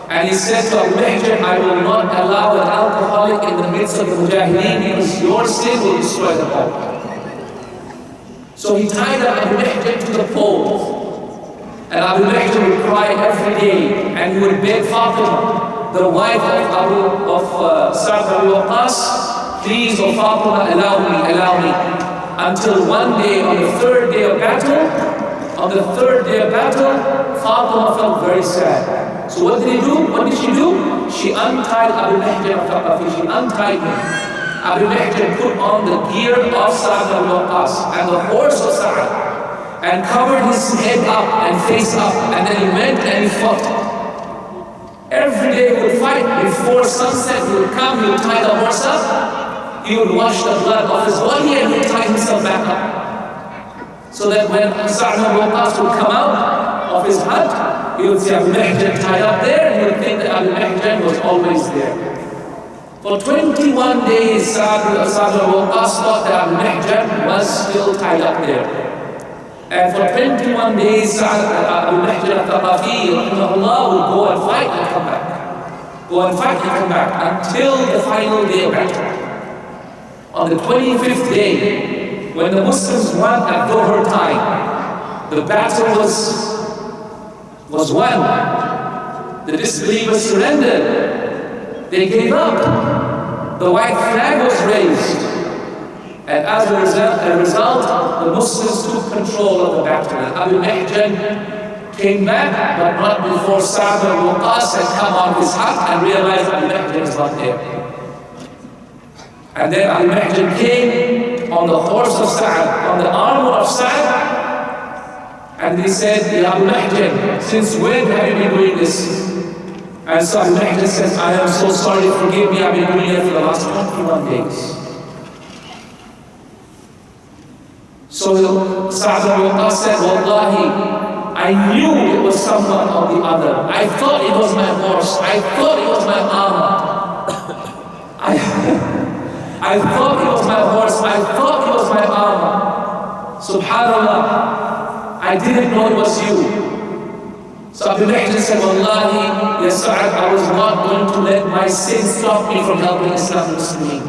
And he said to Abu Mihjan, "I will not allow an alcoholic in the midst of the Mujahideen because your sin will destroy them all." So he tied Abu Mihjan to the pole. And Abu Mihjan would cry every day and he would beg Fatima, the wife of Sa'd bin Waqqas, "Please, O Fatima, allow me." Until one day, on the third day of battle, Fatima felt very sad. So what did he do? What did she do? She untied Abu Mihjan al-Thaqafi. She untied him. Abu Mihjan put on the gear of Sa'd bin Waqqas and the horse of Sa'd, and covered his head up and face up, and then he went and he fought. Every day he would fight. Before sunset he would come, he would tie the horse up, he would wash the blood off his body and he would tie himself back up. So that when Sa'd bin Waqqas would come out of his hut, he would see Abu Mihjan tied up there and he would think that Abu Mihjan was always there. For 21 days Sa'd bin Waqqas thought that Abu Mihjan was still tied up there. And for 21 days, Abu Mihjan al-Thaqafi, rahimahullah, would go and fight and come back. Go and fight and come back until the final day of battle. On the 25th day, when the Muslims won at Dhuhr time, the battle was won. The disbelievers surrendered. They gave up. The white flag was raised. And as a result, the Muslims took control of the battle. And Abu Mahjan came back, but not before Sa'd al-Waqas had come out of his hut and realized Abu Mahjan is not there. And then Abu Mahjan came on the horse of Sa'd, on the armor of Sa'd, and he said, Ya Abu Mahjan, since when have you been doing this? And so Abu Mahjan said, I am so sorry, forgive me, I've been doing it for the last 21 days. So Sa'd al-Waqas said, Wallahi, I knew it was someone or the other. I thought it was my horse. I thought it was my armor. I thought it was my horse. I thought it was my armor. Subhanallah, I didn't know it was you. So Abu Mahjan said, Wallahi, Ya Sa'ad, I was not going to let my sin stop me from helping Islam and Muslimin.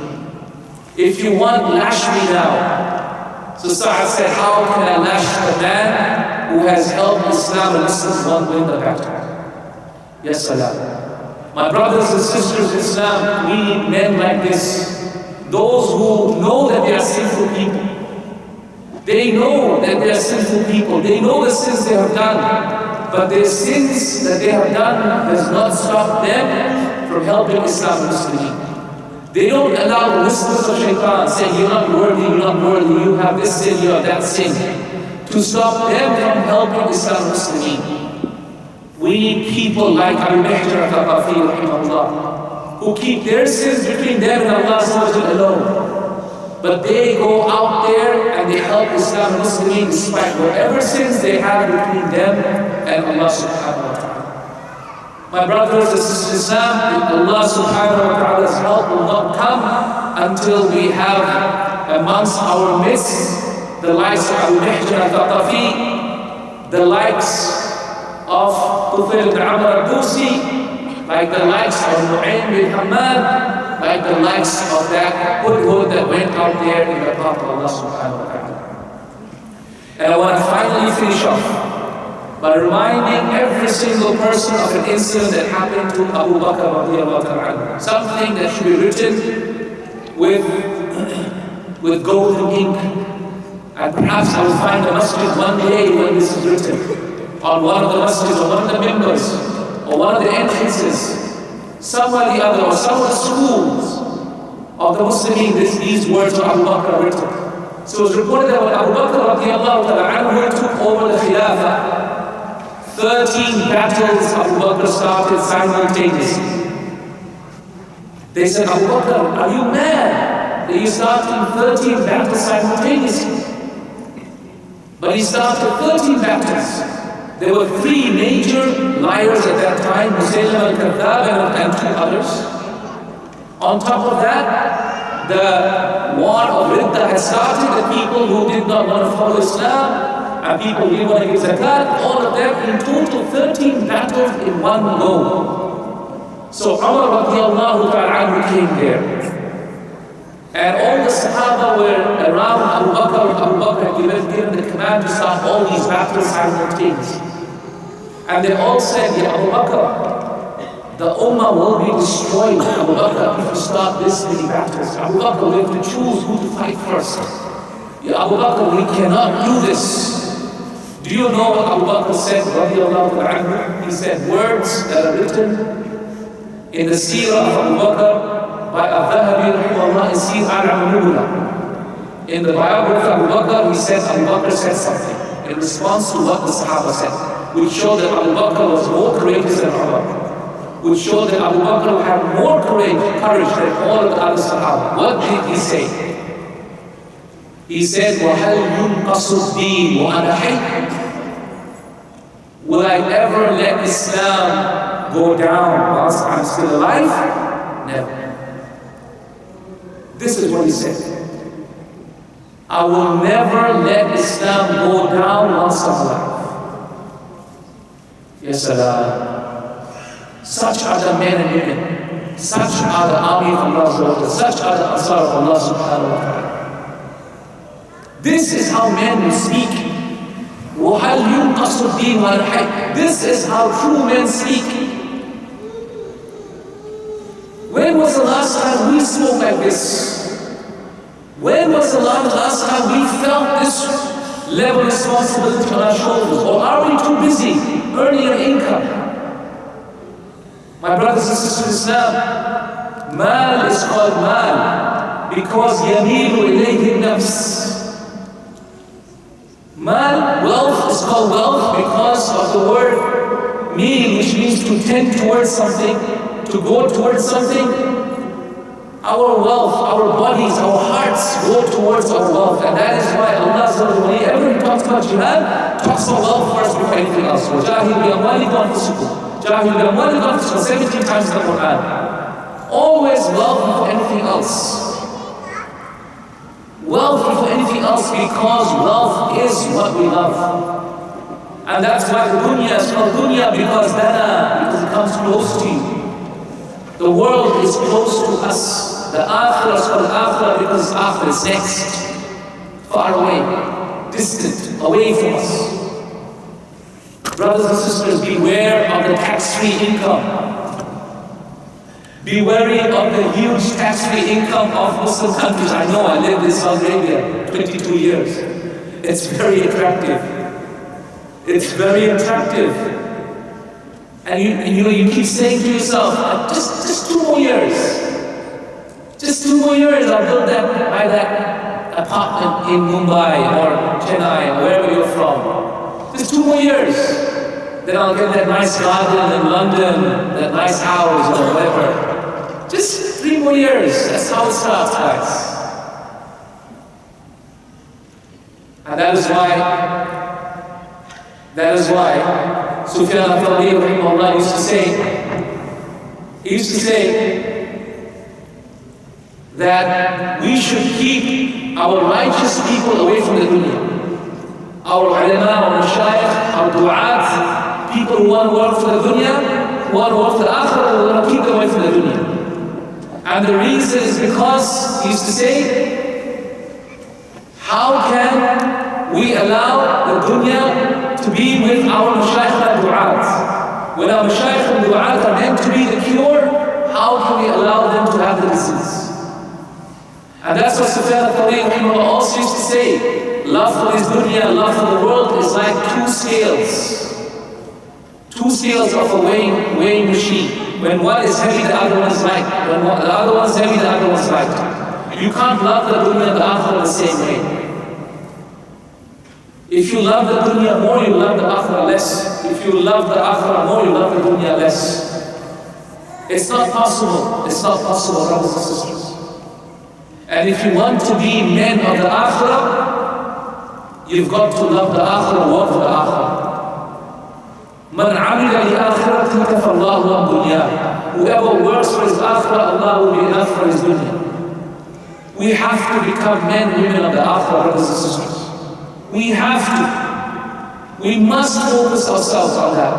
If you want, lash me now. So Sa'ad said, how can I lash the man who has helped Islam and Muslims win the battle? Yes, salam. My brothers and sisters in Islam, we need men like this. Those who know that they are sinful people. They know that they are sinful people. They know the sins they have done. But their sins that they have done does not stop them from helping Islam and Muslims. They don't allow the whispers of shaitan saying, you're not worthy, you have this sin, you have that sin, to stop them from helping Islam and Muslims. We need people like Abu Dr.Tawfique Chowdhury, who keep their sins between them and Allah alone. But they go out there and they help Islam and Muslims despite whatever sins they have between them and Allah subhanahu wa ta'ala. My brothers and sisters in Islam, Allah subhanahu wa ta'ala's help will not come until we have amongst our midst the likes of Abu Mahjan al-Tawfiq, the likes of Tufail ibn Amr al-Dusi, like the likes of Nu'aym bin Hamad, like the likes of that hudhud that went out there in the path of Allah subhanahu wa ta'ala. And I want to finally finish off by reminding every single person of an incident that happened to Abu Bakr radiallahu ta'ala. Something that should be written with golden ink. And perhaps I will find a masjid one day when this is written. On one of the masjids, or one of the members, or one of the entrances, somewhere or the other, or some of the schools of the Muslims, these words of Abu Bakr are written. So it was reported that when Abu Bakr radiallahu ta'ala took over the Khilafah, 13 battles Abu Bakr started simultaneously. They said, Abu Bakr, are you mad that you started 13 battles simultaneously? But he started 13 battles. There were 3 major liars at that time, Musaylim al-Kadhab and 2 others. On top of that, the war of Ridda had started. The people who did not want to follow Islam, and people who didn't want to give zakat, all of them in total 13 battles in one go. So Umar radiallahu ta'ala came there. And all the Sahaba were around Abu Bakr. Abu Bakr had given the command to start all these battles simultaneously. And they all said, Ya Abu Bakr, the Ummah will be destroyed, Abu Bakr, if you start this many battles. Abu Bakr, we have to choose who to fight first. Ya Abu Bakr, we cannot do this. Do you know what Abu Bakr said, radiallahu ta'ala? He said words that are written in the seerah of Abu Bakr by Al-Dhahabi rahimahullah in Seerah al-Nubula. In the biography of Abu Bakr, he said Abu Bakr said something in response to what the Sahaba said, which showed that Abu Bakr was more courageous than Umar, which showed that Abu Bakr had more courage than all of the other Sahaba. What did he say? He said, وَهَلْ يُنْقَصُ الدِّينُ وَأَنَا حَيٍّ? Will I ever let Islam go down whilst I'm still alive? Never. This is what he said. I will never let Islam go down whilst I'm alive. Yes, salam. Such are the men and women. Such are the army of Allah. Such are the Ansar of Allah subhanahu wa ta'ala. This is how men will speak. وَهَلْ يُنْقَصُ الدِّينُ عَلَى الْحَيِّ. This is how true men speak. When was the last time we spoke like this? When was the last time we felt this level of responsibility on our shoulders? Or are we too busy earning an income? My brothers and sisters in Islam, mal is called mal because يَمِيلُ إِلَيْهِ النَّفْسِ. Mal, wealth, is called wealth because of the word meel, which means to tend towards something, to go towards something. Our wealth, our bodies, our hearts go towards our wealth. And that is why Allah, whenever He talks about jihad, talks about wealth first before anything else. وَجَاهِدْ بِأَمْوَالِكُمْ وَأَنفُسِكُمْ. جَاهِدْ بِأَمْوَالِكُمْ وَأَنفُسِكُمْ 17 times in the Quran. Always wealth before anything else. Wealth before anything else because wealth is what we love. And that's why the dunya is called dunya because it comes close to you. The world is close to us. The akhirah is called akhirah because akhirah is next. Far away, distant, away from us. Brothers and sisters, beware of the tax-free income. Be wary of the huge tax-free income of Muslim countries. I know, I lived in Saudi Arabia 22 years. It's very attractive. It's very attractive. And you keep saying to yourself, just 2 more years. Just 2 more years, I'll build buy that apartment in Mumbai or Chennai, or wherever you're from. Just 2 more years. Then I'll get that nice garden in London, that nice house or whatever. Just 3 more years. That's how it starts, guys. And that is why Sufyan al-Thawri rahimahullah used to say that we should keep our righteous people away from the dunya. Our ulama, our mashayikh, our du'at, people who want to work for the dunya, who want to work for the akhirah, we want to keep them away from the dunya. And the reason is because, he used to say, how can we allow the dunya to be with our mashayikh and du'at? When our mashayikh and du'at are meant to be the cure, how can we allow them to have the disease? And that's what Sufyan al-Thawri also used to say. Love for this dunya, love for the world is like 2 scales. 2 scales of a weighing machine. When one is heavy, the other one is light. When the other one is heavy, the other one is light. You can't love the dunya and the akhirah the same way. If you love the dunya more, you love the akhirah less. If you love the akhirah more, you love the dunya less. It's not possible. It's not possible, brothers and sisters. And if you want to be men of the akhirah, you've got to love the akhirah, work for the akhirah. Man amila li akhirati kafallahu an dunya. Whoever works for his akhirah, Allah will be enough for his dunya. We have to become men and women of the akhirah, brothers and sisters. We have to. We must focus ourselves on that.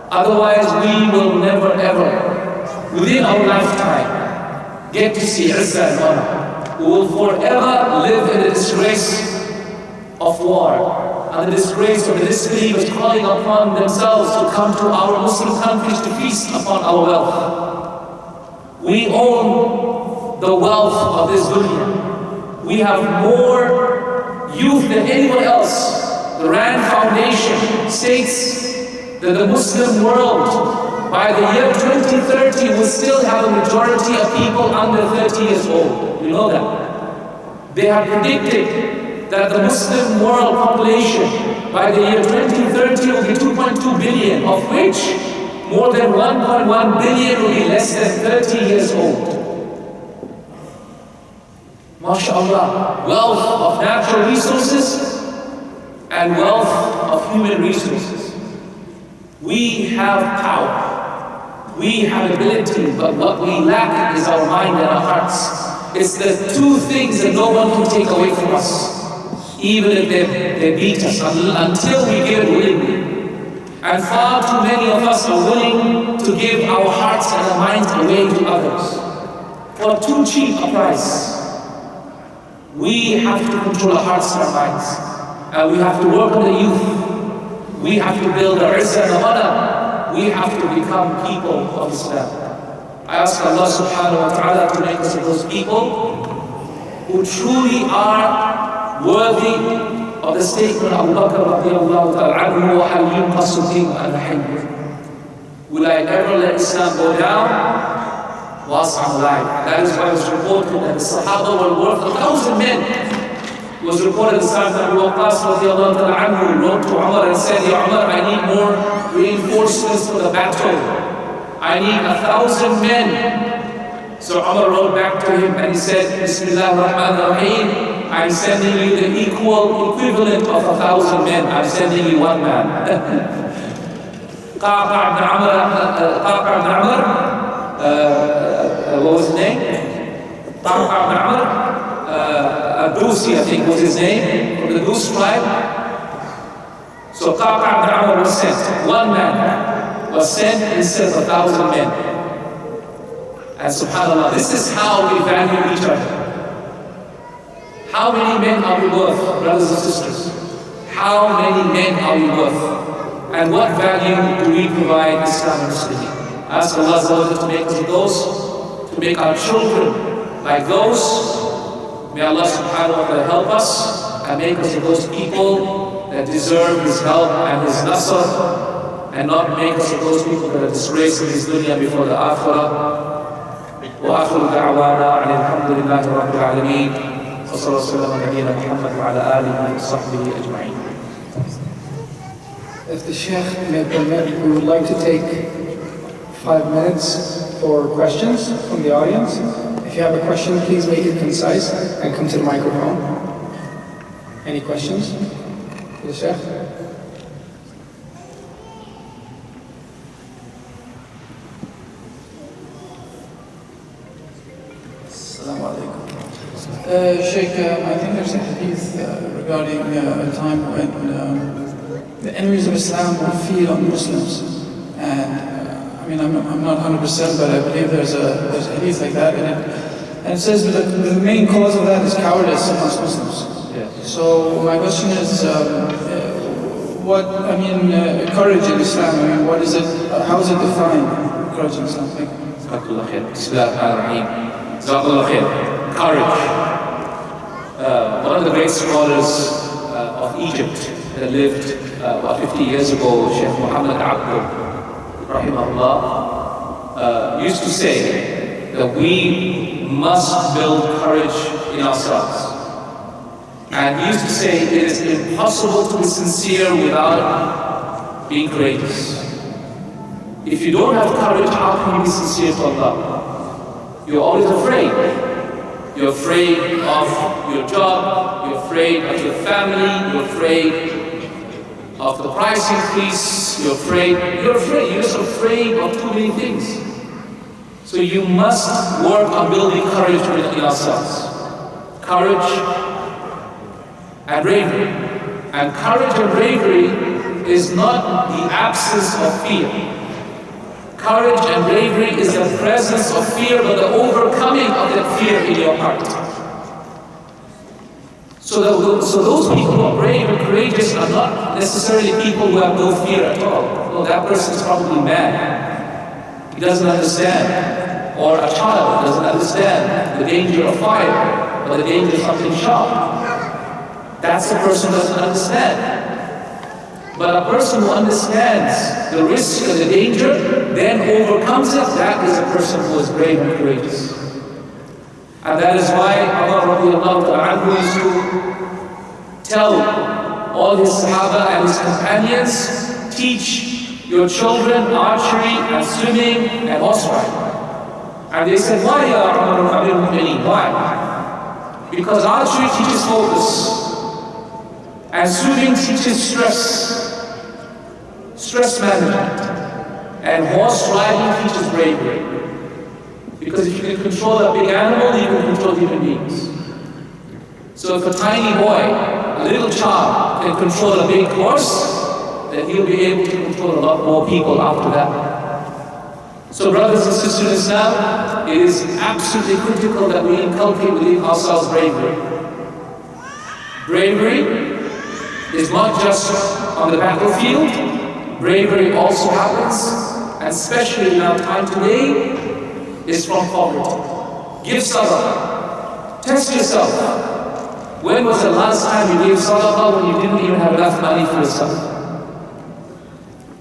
Otherwise, we will never ever, within our lifetime, get to see izzah and honor. We will forever live in the disgrace of war and the disgrace of the disbelievers calling upon themselves to come to our Muslim countries to feast upon our wealth. We own the wealth of this dunya. We have more youth than anyone else. The RAND Foundation states that the Muslim world by the year 2030 will still have a majority of people under 30 years old. You know that. They have predicted that the Muslim world population by the year 2030 will be 2.2 billion, of which more than 1.1 billion will be less than 30 years old. MashaAllah, wealth of natural resources and wealth of human resources. We have power, we have ability, but what we lack is our mind and our hearts. It's the 2 things that no one can take away from us, even if they beat us, until we give it willingly. And far too many of us are willing to give our hearts and our minds away to others for too cheap a price. We have to control our hearts and our minds. And we have to work on the youth. We have to build our izzah and honor. We have to become people of Islam. I ask Allah subhanahu wa ta'ala to make us of those people who truly are worthy of the statement of Abu Bakr radiallahu ta'ala anhu wa hal yunqasu din al-hayy. Will I ever let Islam go down whilst I'm alive? That is why it was reported that the Sahaba were worth 1,000 men. It was reported that Sa'd ibn Abi Waqqas radiallahu ta'ala anhu wrote to Umar and said, Ya Umar, I need more reinforcements for the battle. I need 1,000 men. So Umar wrote back to him and he said, Bismillah ar-Rahman ar-Rahim, I'm sending you the equivalent of 1,000 men. I'm sending you one man. Qaqa ibn Amr, what was his name? Qaqa ibn Amr, Ad-Dusi, I think was his name, from the Dus tribe. So Qaqa ibn Amr was sent. One man was sent instead of 1,000 men. And subhanAllah, this is how we value each other. How many men are we worth, brothers and sisters? How many men are we worth? And what value do we provide Islam and Muslims? Ask Allah to make us those, to make our children like those. May Allah subhanahu wa ta'ala help us and make us those people that deserve His help and His nasr, and not make us those people that are disgracing His dunya before the akhirah. وآخر دعوانا أن الحمد لله رب العالمين وصلى الله وسلم على نبينا محمد وعلى آله وصحبه أجمعين. If the Sheikh may permit, we would like to take 5 minutes for questions from the audience. If you have a question, please make it concise and come to the microphone. Any questions for the Sheikh? Sheikh, I think there's a hadith regarding a time when the enemies of Islam will feed on Muslims. And I mean, I'm not 100%, but I believe there's a hadith like that. And it says that the main cause of that is cowardice amongst Muslims. Yes. So my question is, courage in Islam, I mean, what is it, how is it defined, courage in Islam? Thank you. Jazakallah khair. Bismillahir-Rahmanir-Rahim. Jazakallah khair. Courage. One of the great scholars of Egypt that lived about 50 years ago, Sheikh Muhammad Abdul, rahimahullah, used to say that we must build courage in ourselves. And he used to say it is impossible to be sincere without being courageous. If you don't have courage, how can you be sincere to Allah? You're always afraid. You're afraid of your job, you're afraid of your family, you're afraid of the price increase, you're just afraid of too many things. So you must work on building courage in ourselves. Courage and bravery. And courage and bravery is not the absence of fear. Courage and bravery is the presence of fear, but the overcoming of that fear in your heart. So those people who are brave and courageous are not necessarily people who have no fear at all. No, that person is probably mad. He doesn't understand. Or a child doesn't understand the danger of fire, or the danger of something sharp. That's the person who doesn't understand. But a person who understands the risk and the danger, then overcomes it, that is a person who is brave and courageous. And that is why Umar radiallahu ta'ala used to tell all his Sahaba and his companions, teach your children archery and swimming and horse riding. And they said, why ya Umar Amir al-Mu'mineen? Why? Because archery teaches focus. And swimming teaches stress management. And horse riding teaches bravery. Because if you can control a big animal, you can control human beings. So if a tiny boy, a little child, can control a big horse, then he'll be able to control a lot more people after that. So brothers and sisters in Islam, it is absolutely critical that we inculcate within ourselves bravery. Bravery is not just on the battlefield, bravery also happens, and especially in our time today, is from poverty. Give sadaqah. Test yourself. When was the last time you gave sadaqah when you didn't even have enough money for yourself?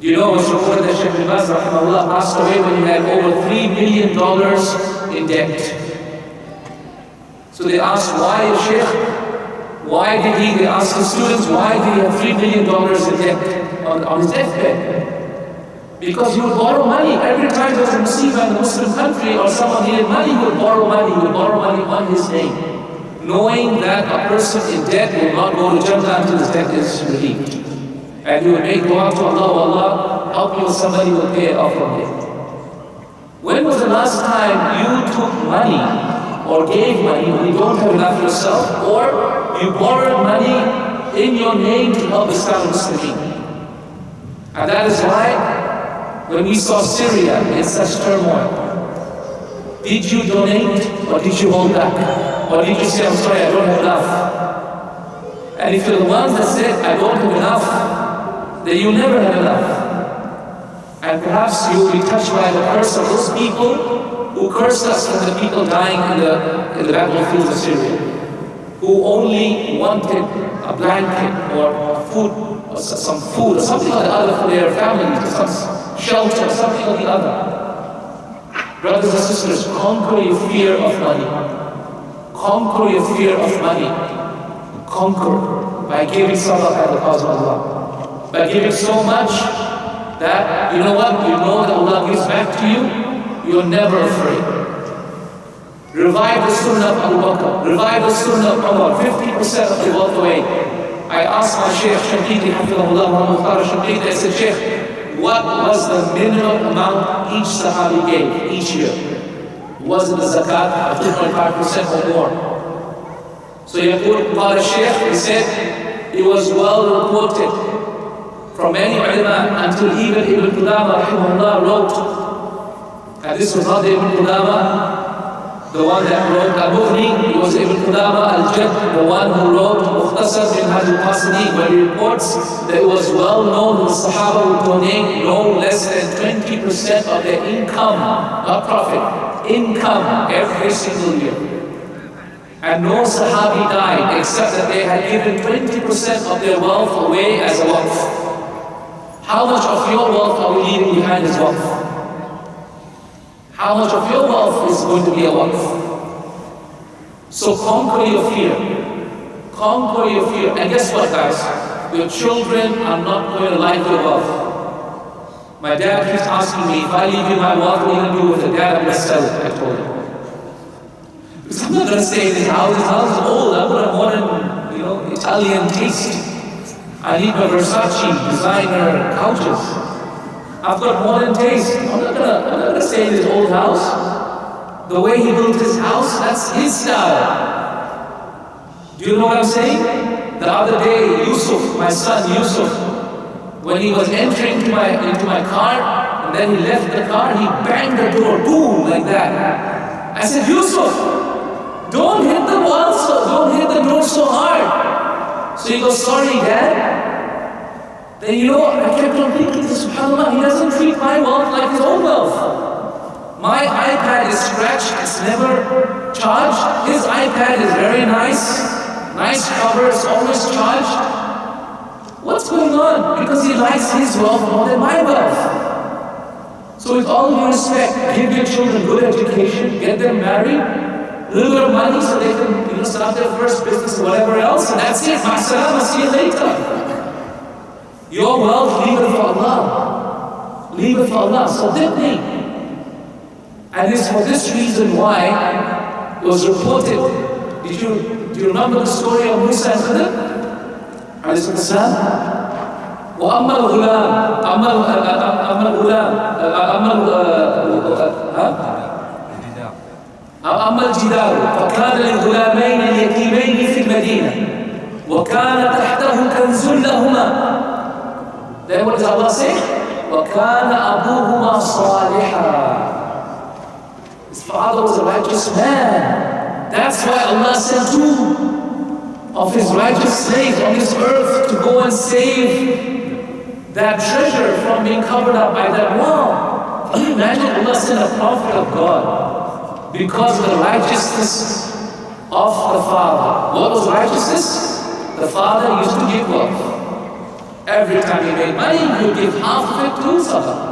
You know, it's reported that Shaykh Ibn Baz rahimahullah passed away when he had over $3 million in debt. So they asked, why Shaykh? Why did he, they asked the students, why did he have $3 million in debt on his deathbed? Because he would borrow money. Every time there was a musibah in a Muslim country or someone needed money, he would borrow money. He would borrow money on his name, knowing that a person in debt will not go to Jannah until his debt is relieved. And you will make dua to Allah, Allah, help you with somebody who will pay it off one day. When was the last time you took money or gave money when you don't have enough yourself, or you borrowed money in your name to help Islam Muslimin? And that is why when we saw Syria in such turmoil, did you donate or did you hold back? Or did you say, I'm sorry, I don't have enough? And if you're the ones that said, I don't have enough, then you never have enough. And perhaps you will be touched by the curse of those people who cursed us from the people dying in the battlefields of Syria, who only wanted a blanket or food, or some food, or something or the other for their families, or some shelter, or something or the other. Brothers and sisters, conquer your fear of money. Conquer your fear of money. Conquer by giving sadaqah at the cause of Allah. By giving so much that, you know what, you know that Allah gives back to you, you're never afraid. Revive the sunnah of Abu Bakr, revive the sunnah of Umar, 50% of the wealth away. I asked my Shaykh Shanqiti, Hafidhahullah, Muhammad Shanqiti, I said, Shaykh, what was the minimum amount each Sahabi gave each year? Was it the zakat of 2.5% or more? So Yaqul Qala Shaykh, he said, it was well reported from many ulama until even Ibn Qudama rahimahullah wrote, and this was not Ibn Qudama, the one that wrote Al-Mughni, it was Ibn Qudama Al-Jad, the one who wrote Mukhtasar bin Hadi al-Qasidi, where he reports that it was well known that the Sahaba would donate no less than 20% of their income, not profit, income every single year. And no Sahabi died except that they had given 20% of their wealth away as a waqf. How much of your wealth are we leaving behind as waqf? How much of your wealth is going to be a waqf? So conquer your fear. Conquer your fear. And guess what, guys? Your children are not going to like your wealth. My dad keeps asking me, if I leave you my wealth, what are you going to do with it? Dad, I'm going to sell it, I told him. Because I'm not going to stay in this house. This house is old. I want a modern, Italian taste. I need my Versace designer couches. I've got modern taste. I'm not gonna stay in this old house. The way he built his house, that's his style. Do you know what I'm saying? The other day, Yusuf, my son Yusuf, when he was entering into my car, and then he left the car, he banged the door, boom, like that. I said, Yusuf, don't hit the wall don't hit the door so hard. So he goes, sorry, Dad. Then I kept on thinking, subhanAllah, he doesn't treat my wealth like his own wealth. My iPad is scratched, it's never charged. His iPad is very nice cover, it's always charged. What's going on? Because he likes his wealth more than my wealth. So with all due respect, give your children good education, get them married, a little bit of money so they can start their first business or whatever else, and that's it. Ma'asalama, see you later. Your wealth, leave it for Allah. Leave it for Allah. Saddiqni. And it's for this reason why it was reported. Do you remember the story of Musa and Khidr? Alayhi salam. وأما الغلام أما الجدار فكان للغلامين اليتيمين في المدينة وكان تحته كنز لهما Then what does Allah say? وَكَانَ أَبُوهُمَا صَالِحًا. His father was a righteous man. That's why Allah sent two of His righteous slaves on this earth to go and save that treasure from being covered up by that wall. Can you imagine Allah sent a prophet of God because of the righteousness of the father? What was righteousness? The father used to give wealth. Every time he made money, he would give half of it to sadaqah.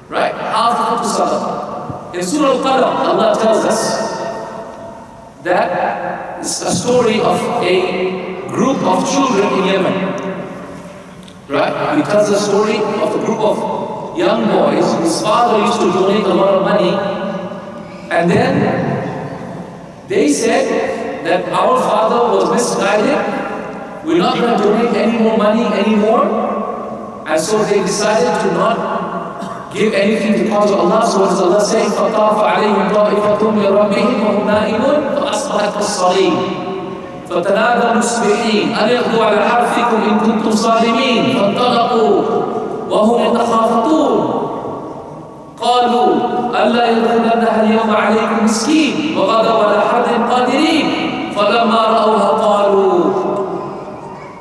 Right? Half of it to sadaqah. In Surah Al-Qalam, Allah tells us that it's a story of a group of children in Yemen. Right? He tells the story of a group of young boys whose father used to donate a lot of money, and then they said that our father was misguided. We're not going to donate any more money anymore. And so they decided to not give anything to cause of Allah. So what does Allah say? فَطَافَ عَلَيْهِمْ طَائِفَةٌ مِّن رَبِّهِمْ وَهُمْ نَائِمُونَ فَأَصْبَحَتْ كَالصَّرِيمِ فَتَنَادَوْا مُصْبِحِينَ أَنِ اغْدُوا عَلَىٰ حَرْثِكُمْ إِن كُنتُمْ صَارِمِينَ فَانطَلَقُوا وَهُمْ يَتَخَافَتُونَ قَالُوا أَلَّا يَدْخُلَنَّهَا الْيَوْمَ عَلَيْكُمْ مِسْكِينٌ وَغَدَوْا عَلَىٰ حَرْدٍ قَادِرِينَ فَلَمَّا رَأَوْهَا قَالُوا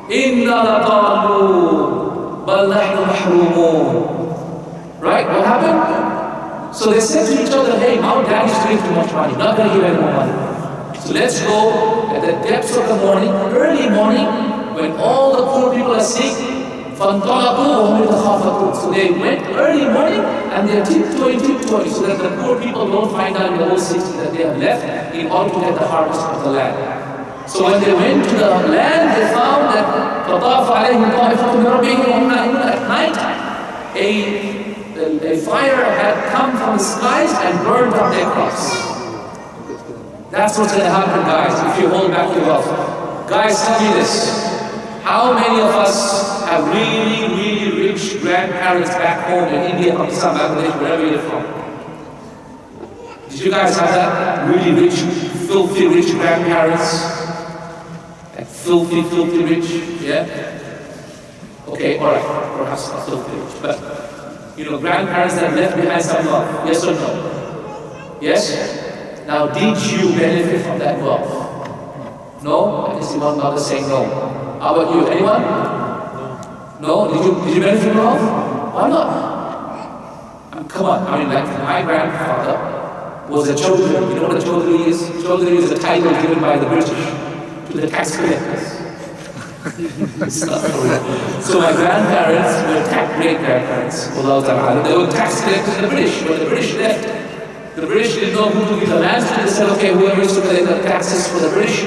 إِنَّا لَضَالُّونَ بَلْ نَحْنُ مَحْرُومُونَ. Right? What happened? So they said to each other, hey, our dad is giving too much money, not going to give any more money. So let's go at the depths of the morning, early morning, when all the poor people are sick. فَانْطَلَقُوا وَهُمْ يَتَخَافَتُونَ. So they went early morning and they're tiptoeing, so that the poor people don't find out in the whole city that they have left in order to get the harvest of the land. So when they went to the land, they found that فَطَافَ عَلَيْهِمْ طَائِفَةٌ مِّن رَبِّهِمْ وَهُمْ نَائِمُونَ. At night, a fire had come from the skies and burned up their crops. That's what's going to happen, guys, if you hold back your wealth. Guys, tell me this. How many of us have really, really rich grandparents back home in India, Pakistan, Bangladesh, wherever you're from? Did you guys have that? Really rich, filthy rich grandparents? Like filthy, filthy rich? Yeah? Okay, alright, perhaps not filthy rich, but grandparents that left behind some wealth. Yes or no? Yes? Now, did you benefit from that wealth? No? I can see one mother saying no. How about you? Anyone? No? Did you benefit from wealth? Why not? Come on. I mean, like my grandfather was a Chowdhury. You know what a Chowdhury is? Chowdhury is a title given by the British to the tax collectors. It's not real. So my grandparents were great-grandparents. They were tax collectors in the British. When the British left, the British didn't know who to give the land to. They said, okay, whoever is to collect the taxes for the British,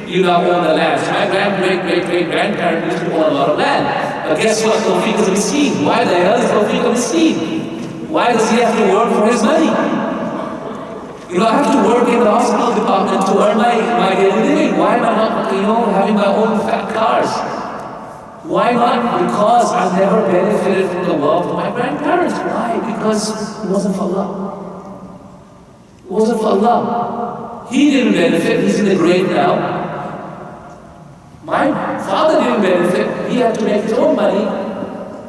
you now own the land. So my great-great-great-grandparent used to own a lot of land. But guess what? Tawfique is a miskin. Why the hell is Tawfique a miskin? Why does he have to work for his money? I have to work in the hospital department to earn my daily living. Why am I not, having my own fat cars? Why not? Because I never benefited from the wealth of my grandparents. Why? Because it wasn't for Allah. It wasn't for Allah. He didn't benefit. He's in the grave now. My father didn't benefit. He had to make his own money.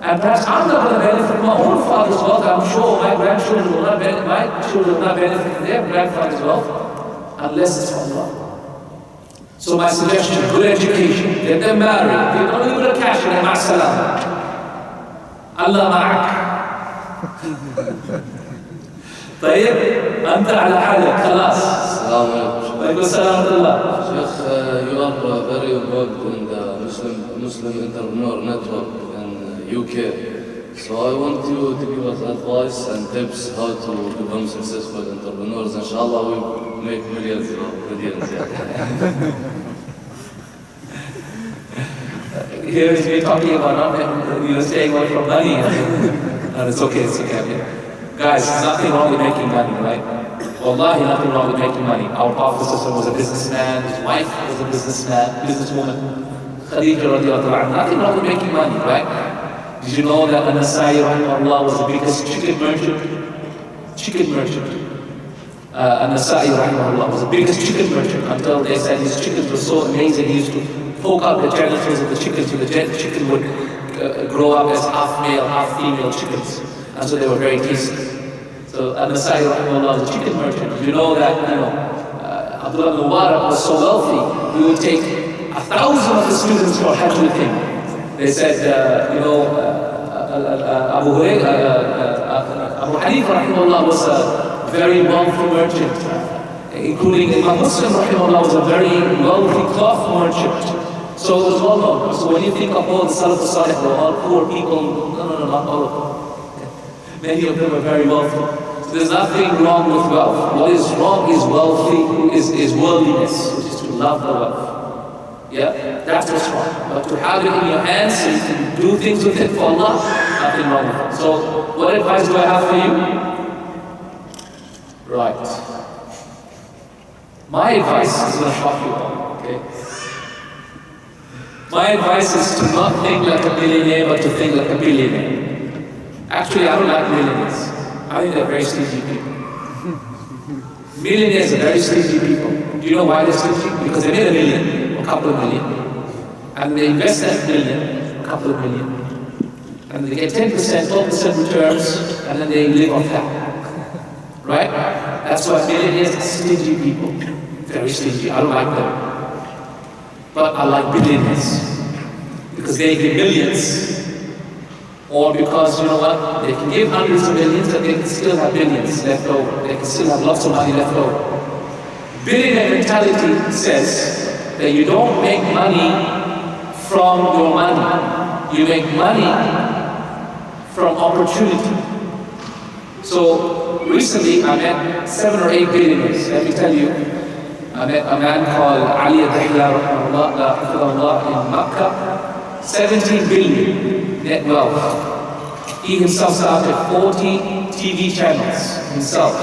And perhaps I'm not going to benefit from my own father's wealth. I'm sure my children will not benefit from their grandfather's wealth unless it's from Allah. So my suggestion, good education, get them married, get them a little bit of cash in them, ma'asalam. Allah ma'ak. طيب أنت على حالك خلاص. السلام عليكم. وعليكم السلام ورحمة الله. Sheikh, you are very involved in the Muslim entrepreneur network in UK. So I want you to give us advice and tips how to become successful entrepreneurs. Inshallah, we make millions of videos. Here is me talking about staying away from money. And it's okay. Guys, there's nothing wrong with making money, right? Wallahi, nothing wrong with making money. Our Prophet was a businessman, his wife was a businesswoman. Khadija radiallahu anha, nothing wrong with making money, right? Did you know that An-Nasai rahimahullah was the biggest chicken merchant? An-Nasai rahimahullah was the biggest chicken merchant until they said his chickens were so amazing he used to poke out the genitals of the chicken so the chicken would grow up as half male, half female chickens. And so they were very tasty. So Al-Nasai, rahimahullah, was a chicken merchant. You know that, Abdullah ibn Mubarak was so wealthy, he would take 1,000 of the students for Hajj with him. They said, Abu Hanifa, rahimahullah, was a very wealthy merchant, including Imam Muslim, rahimahullah, was a very wealthy cloth merchant. So it was well known. So when you think of all the Salaf al-Salih, they were all poor people. No, not all of them. Many of them were very wealthy. So there's nothing wrong with wealth. What is wrong is is worldliness, which is to love the wealth. Yeah, that's what's wrong. But to have it in your hands so you can do things with it for Allah, nothing wrong with it. So what advice do I have for you? Right. My advice is going to shock you all, okay? My advice is to not think like a millionaire, but to think like a billionaire. Actually, I don't like millionaires. I think they're very stingy people. Millionaires are very stingy people. Do you know why they're stingy? Because they made $1 million, or a couple of million. And they invest that $1 million, a couple of million. And they get 10%, 12% returns, and then they live on that. Right? That's why millionaires are stingy people. Very stingy. I don't like them. But I like billionaires. Because they give millions. Or because, you know what, they can give hundreds of millions and they can still have billions left over. They can still have lots of money left over. Billionaire mentality says that you don't make money from your money. You make money from opportunity. So recently I met 7 or 8 billionaires. Let me tell you, I met a man called Ali al-Dahla in Makkah, 17 billion. Net wealth. He himself started 40 TV channels himself,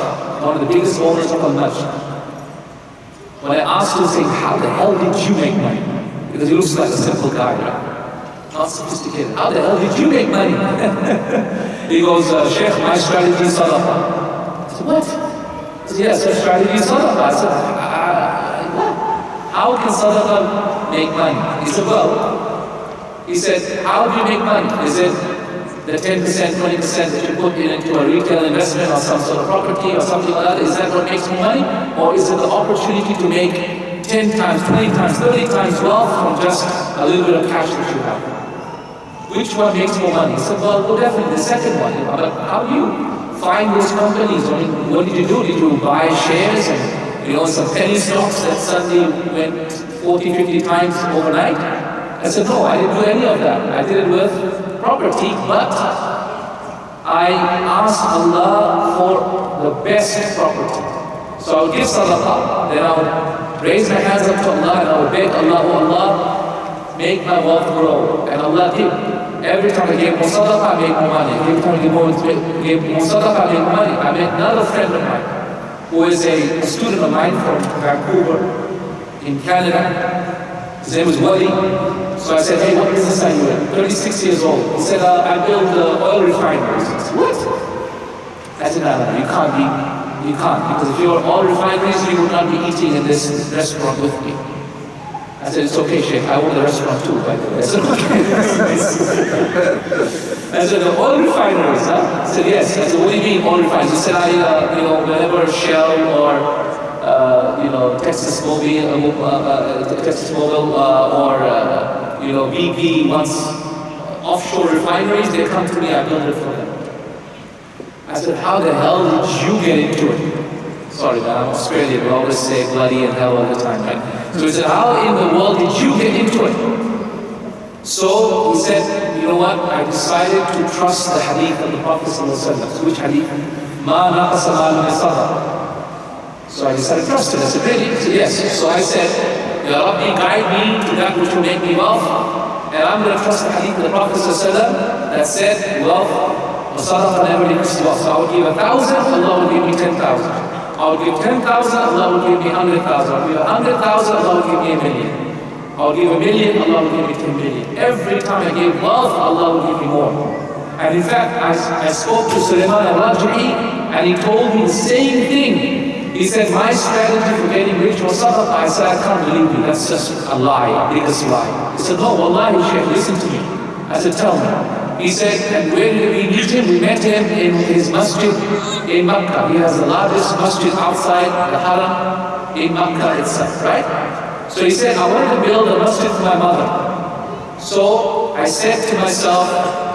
one of the biggest owners of Al-Masjid. When I asked him, saying, how the hell did you make money? Because he looks like a simple guy, right? Not sophisticated. How the hell did you make money? He goes, Sheikh, my strategy is sadaqah. I said, what? He said, yes, my strategy is sadaqah. I said, what? How can sadaqah make money? He said, well, he said, how do you make money? Is it the 10%, 20% that you put into a retail investment or some sort of property or something like that? Is that what makes you money? Or is it the opportunity to make 10 times, 20 times, 30 times wealth from just a little bit of cash that you have? Which one makes more money? He said, well, definitely the second one. But how do you find those companies? I mean, what did you do? Did you buy shares and, some penny stocks that suddenly went 40, 50 times overnight? I said, no, I didn't do any of that. I did it with property, but I asked Allah for the best property. So I would give sadaqah, then I would raise my hands up to Allah and I would beg Allah, oh Allah, make my wealth grow. And Allah did. Every time I gave more sadaqah, I made more money. Every time I gave more sadaqah, I made more money. I met another friend of mine, who is a student of mine from Vancouver, in Canada. His name was Wadi. So I said, hey, what business are you in? 36 years old. He said, I build oil refineries. I said, what? I said, no, you can't. Because if you were oil refineries, you would not be eating in this restaurant with me. I said, it's okay, Sheikh. I own the restaurant too, by the way. I said, okay. I said, the oil refineries, huh? I said, yes. I said, what do you mean oil refineries? He said, whenever Shell or Texas Mobil or BP wants offshore refineries, they come to me, I build it for them. I said, how the hell did you get into it? Sorry, man, I'm Australian, we always say bloody and hell all the time, right? So he said, how in the world did you get into it? So he said, you know what, I decided to trust the hadith of the Prophet ﷺ. So which hadith? مَا نَقَصَ مَالٌ مِنْ صَدَقَةٍ. So I decided to trust it. I said, really? He said, yes. So I said, Ya Rabbi, guide me to that which will make me wealth. And I'm going to trust the hadith of the Prophet ﷺ that said, wealth, sadaqah never leads to wealth. So I would give 1,000, Allah would give me 10,000. I would give 10,000, Allah would give me 100,000. I would give 100,000, Allah would give me 1 million. I would give 1 million, Allah would give me 10 million. Every time I gave wealth, Allah would give me more. And in fact, I spoke to Sulaiman al-Raji'i, and he told me the same thing. He said, my strategy for getting rich was sadaqah. I said, I can't believe you. That's just a lie, biggest lie. He said, no, wallahi, Shaykh, listen to me. I said, tell me. He said, and where did we meet him? We met him in his masjid in Makkah. He has the largest masjid outside the Haram in Makkah itself, right? So he said, I wanted to build a masjid for my mother. So I said to myself,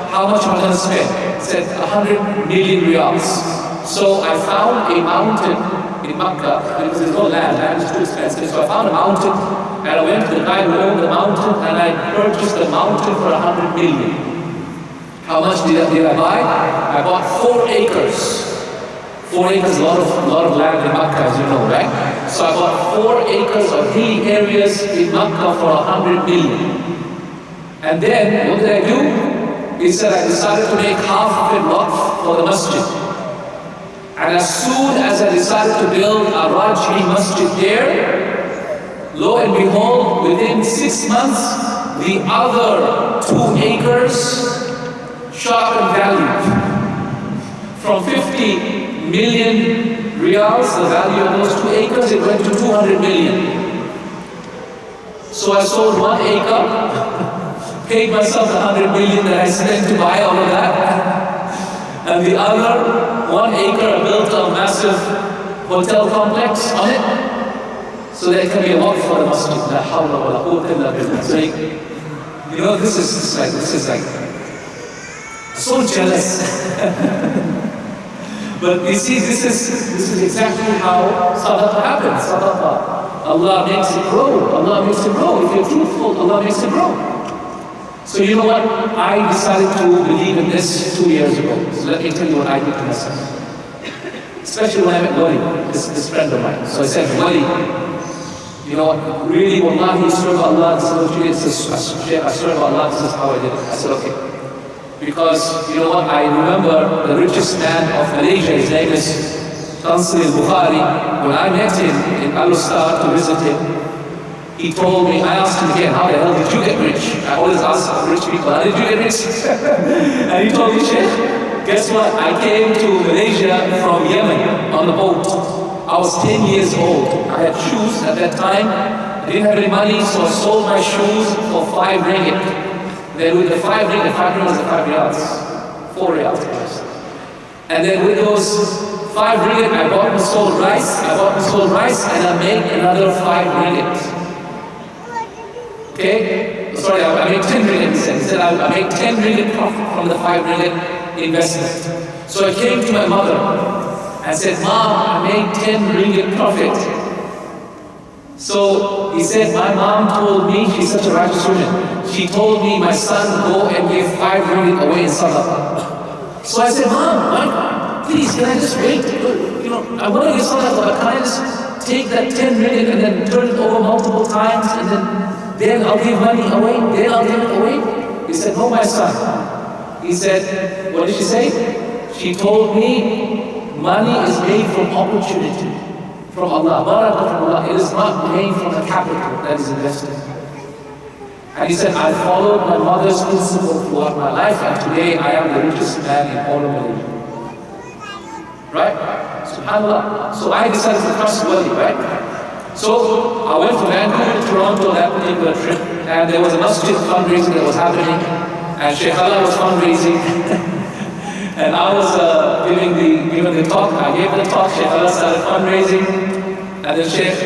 how much am I going to spend? He said, 100 million riyals. So I found a mountain in Makkah, because there's no land is too expensive. So I found a mountain, and I went to the guy who owned the mountain, and I purchased the mountain for 100 million. How much did I buy? I bought 4 acres. 4 acres, a lot of land in Makkah, as you know, right? So I bought 4 acres of hilly areas in Makkah for 100 million. And then, what did I do? He said I decided to make half of it waqf for the masjid. And as soon as I decided to build a Rajhi masjid there, lo and behold, within 6 months, the other 2 acres shot up in value. From 50 million riyals, the value of those 2 acres, it went to 200 million. So I sold 1 acre, paid myself the 100 million that I spent to buy all of that. And the other 1 acre, I built a massive hotel complex on it, so that it can be a waqf for the masjid. La hawla wa la quwwata illa billah. So you know, this is like so jealous. But you see, this is exactly how sadaqah happens. Sadaqah, Allah makes it grow. Allah makes it grow. If you're truthful, Allah makes it grow. So you know what? I decided to believe in this 2 years ago. So let me tell you what I did to myself. Especially when I met Wali, this friend of mine. So I said, Wali, you know what? Really, wallahi, serve Allah. This is Shaykh, I serve Allah. This is how I did it. I said, okay. Because, you know what, I remember the richest man of Malaysia, his name is Tansir al-Bukhari. When I met him in Al-Ustad to visit him, he told me, I asked him again, how the hell did you get rich? I always ask rich people, how did you get rich? And he told me, Sheikh, guess what? I came to Malaysia from Yemen on the boat. I was 10 years old. I had shoes at that time. I didn't have any money, so I sold my shoes for 5 ringgit. Then with the 5 ringgit, 5 ringgit was the 5 riyals, 4 riyals. And then with those 5 ringgit, I bought and sold rice. And I made another 5 ringgit. Okay? Sorry, I made 10 ringgit. He said I made 10 ringgit profit from the 5 ringgit investment. So I came to my mother and said, Mom, I made 10 ringgit profit. So he said, my mom told me, she's such a righteous woman, she told me, my son, go and give 5 ringgit away in sadaqah. So I said, Mom, please, can I just wait? You know, I want to give sadaqah, but can I just take that 10 ringgit and then turn it over multiple times, and then I'll give money away, then I'll give it away? He said, no, my son. He said, what did she say? She told me, money is made from opportunity. From Allah, barakah from Allah. It is not made from the capital that is invested. And he said, I followed my mother's principle throughout my life, and today I am the richest man in all of Malaysia. Right? SubhanAllah. So I decided to trust Wali, right? So I went to Vancouver, Toronto that particular trip, and there was a masjid fundraising that was happening, and Sheikh Allah was fundraising. And I was giving the talk. I gave the talk. Sheikh Allah started fundraising, and then Sheikh,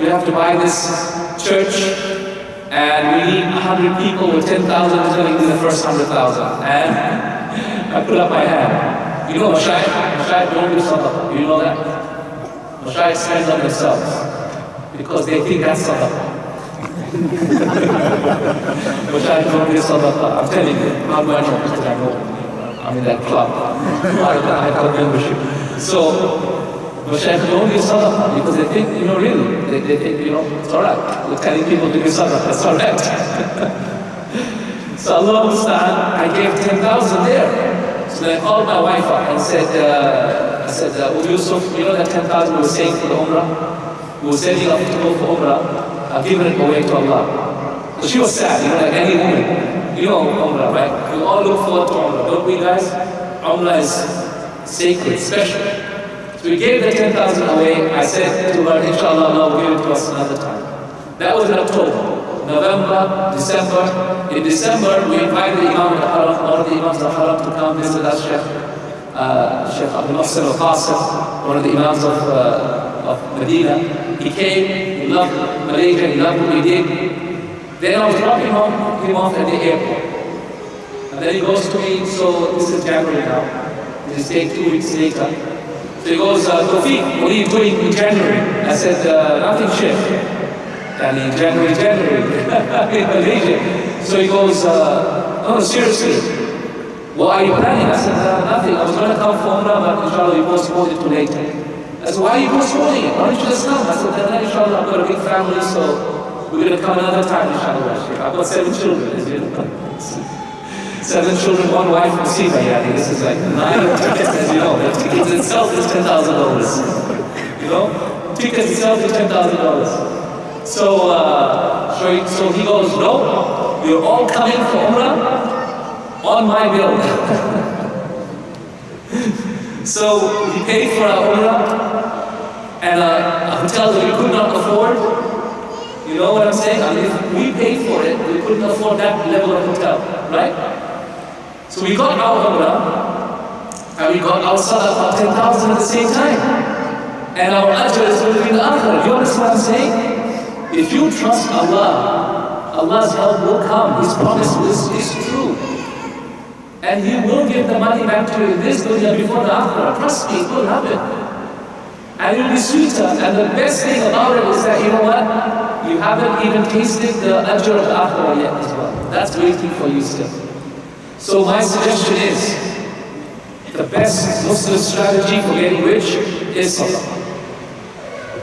we have to buy this church, and we need 100 people with 10,000 is going to be the first 100,000. And I put up my hand. You know, Mashayikh don't do sadaqah. You know that? Mashayikh spend on themselves because they think that's sadaqah. Mashayikh don't do sadaqah. I'm telling you. How do I know? Because I know. I'm in that club. I have a membership. So, Mashayikh don't give sadaqah because they think, you know, really, they think, you know, it's alright. We're telling people to give sadaqah, that's alright. So Allah understand, I gave 10,000 there. So then I called my wife up and said, Yusuf, you know that 10,000 we were saying for the Umrah? We were saving up to go for Umrah. I've given it away to Allah. So she was sad, you know, like any woman. You know Umrah, right? We all look forward to Umrah, don't we guys? Umrah is sacred, special. So we gave the 10,000 away. I said to her, inshallah, Allah will give it to us another time. That was in October. November, December. In December, we invited the Imam al-Haram, one of the Imams al-Haram, to come visit us, Sheikh Abdul Nasser al-Qasim, one of the Imams of Medina. He came, he loved Malaysia, he loved what we did. Then I was dropping him off at the airport. And then he goes to me, so this is January now. This is day 2 weeks later. So he goes, Tawfique, what are you doing in January? I said, nothing, Sheikh. And in January, in Malaysia. So he goes, no, seriously, what are you planning? I said, nothing. I was going to come for Umrah, but inshallah, we postponed it to later. I said, why are you postponing it? Why don't you just come? I said, inshallah, I've got a big family, so we're going to come another time, inshallah. I've got 7 children, as you know. 7 children, 1 wife, and Siva. Yeah, this is like 9 tickets, as you know. The tickets itself is $10,000. You know, tickets itself is $10,000. So he goes, no, you're all coming for Umrah on my bill. So he paid for our Umrah and a hotel that we could not afford. You know what I'm saying? I mean, if we paid for it, we couldn't afford that level of hotel, right? So we got our Umrah and we got our Sadaqah of 10,000 at the same time. And our ajr is going to be in the akhirah. You understand what I'm saying? If you trust Allah, Allah's help will come. His promise is true. And He will give the money back to you in this dunya before the akhirah. Trust me, it will happen. And it will be sweeter. And the best thing about it is that, you know what? You haven't even tasted the ajr of the akhirah yet as well. That's waiting for you still. So my suggestion is, the best Muslim strategy for getting rich is sadaqah.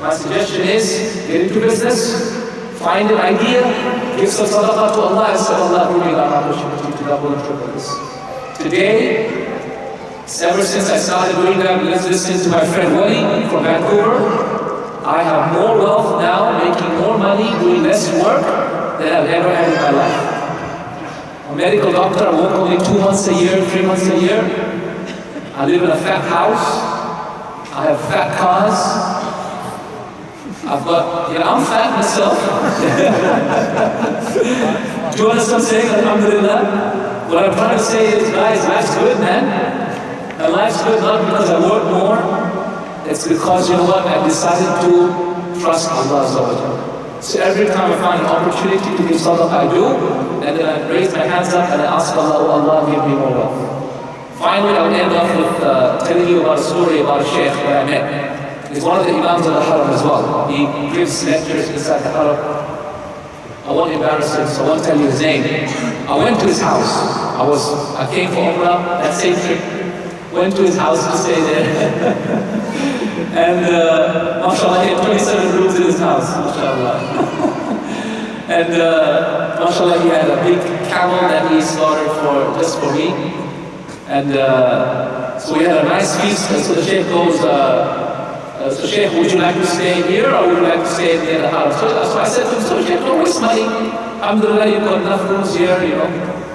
My suggestion is, get into business, find an idea, give some sadaqah to Allah, and say, Allah, bring our opportunity to double and triple this. Today, ever since I started doing that, listening to my friend Wali from Vancouver, I have more wealth now, making more money, doing less work than I've ever had in my life. A medical doctor, I work only 2 months a year, 3 months a year. I live in a fat house. I have fat cars. I'm fat myself. Do you understand what I'm saying? Alhamdulillah. What I'm trying to say is, guys, life's good, man. And life's good not because I work more. It's because, you know what, I decided to trust Allah. So every time I find an opportunity to give sadaqah, I do. And then I raise my hands up and I ask Allah, oh Allah, give me more wealth. Finally, I will end off with telling you about a story about a sheikh that I met. He's one of the Imams of the Haram as well. He gives lectures inside the Haram. I won't embarrass him, so I won't tell you his name. I went to his house. I came for Umrah, that same trip. Went to his house to stay there. And mashallah, he had 27 rooms in his house, mashallah. And mashallah, he had a big camel that he slaughtered just for me. And so we had a nice feast, and so the sheikh goes, so Sheikh, would you like to stay here or would you like to stay near the house? So I said to him, so Sheikh, don't waste money. Alhamdulillah, you've got enough rooms here, you know.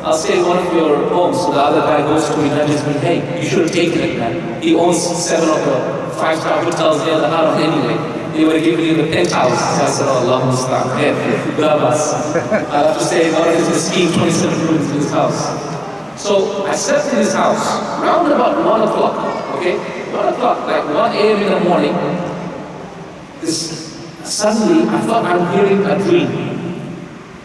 I'll stay in one of your homes. So the other guy goes to me and nudges me, hey, you should have taken it, man. He owns 7 of the 5-star hotels near the Haram anyway. He would have given you the penthouse. So I said, oh, Allah Musta'an, here, grab us. I have to stay in one of his mesquite 27 rooms in his house. So I slept in his house around about 1 o'clock, okay? 1 o'clock, like 1 a.m. in the morning, suddenly I thought I'm hearing a dream.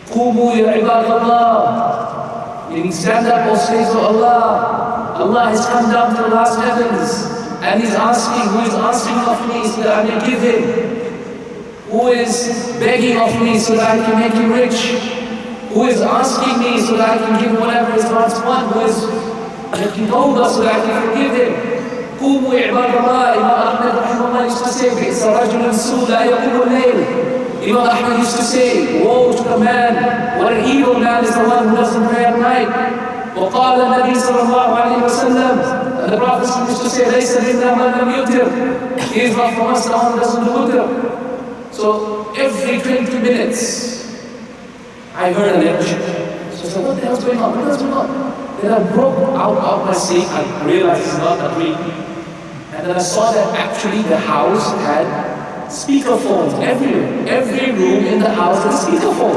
Qumu ya ibadallah, meaning stand up or slaves of Allah. Allah has come down to the last heavens and He's asking, who is asking of me so that I may give Him? Who is begging of me so that I can make Him rich? Who is asking me so that I can give whatever His hearts want? Who is making tawbah so that I can forgive Him? قوموا عباد الله. Imam Ahmed rahimahullah used to say, بئس رجل سوء لا يقوم الليل. Imam Ahmed used to say, woe to the man, what an evil man is the one who doesn't pray at night. وقال النبي صلى الله عليه وسلم, and the Prophet used to say, ليس منا من لم يوتر. He is not from us the one who doesn't do witr. So every 20 minutes, I heard a lecture. So I said, what the hell's going on? What the hell's going on? Then I broke out of my sleep and realized it's not a dream. And then I saw that actually the house had speakerphones everywhere. Every room in the house had a speakerphone.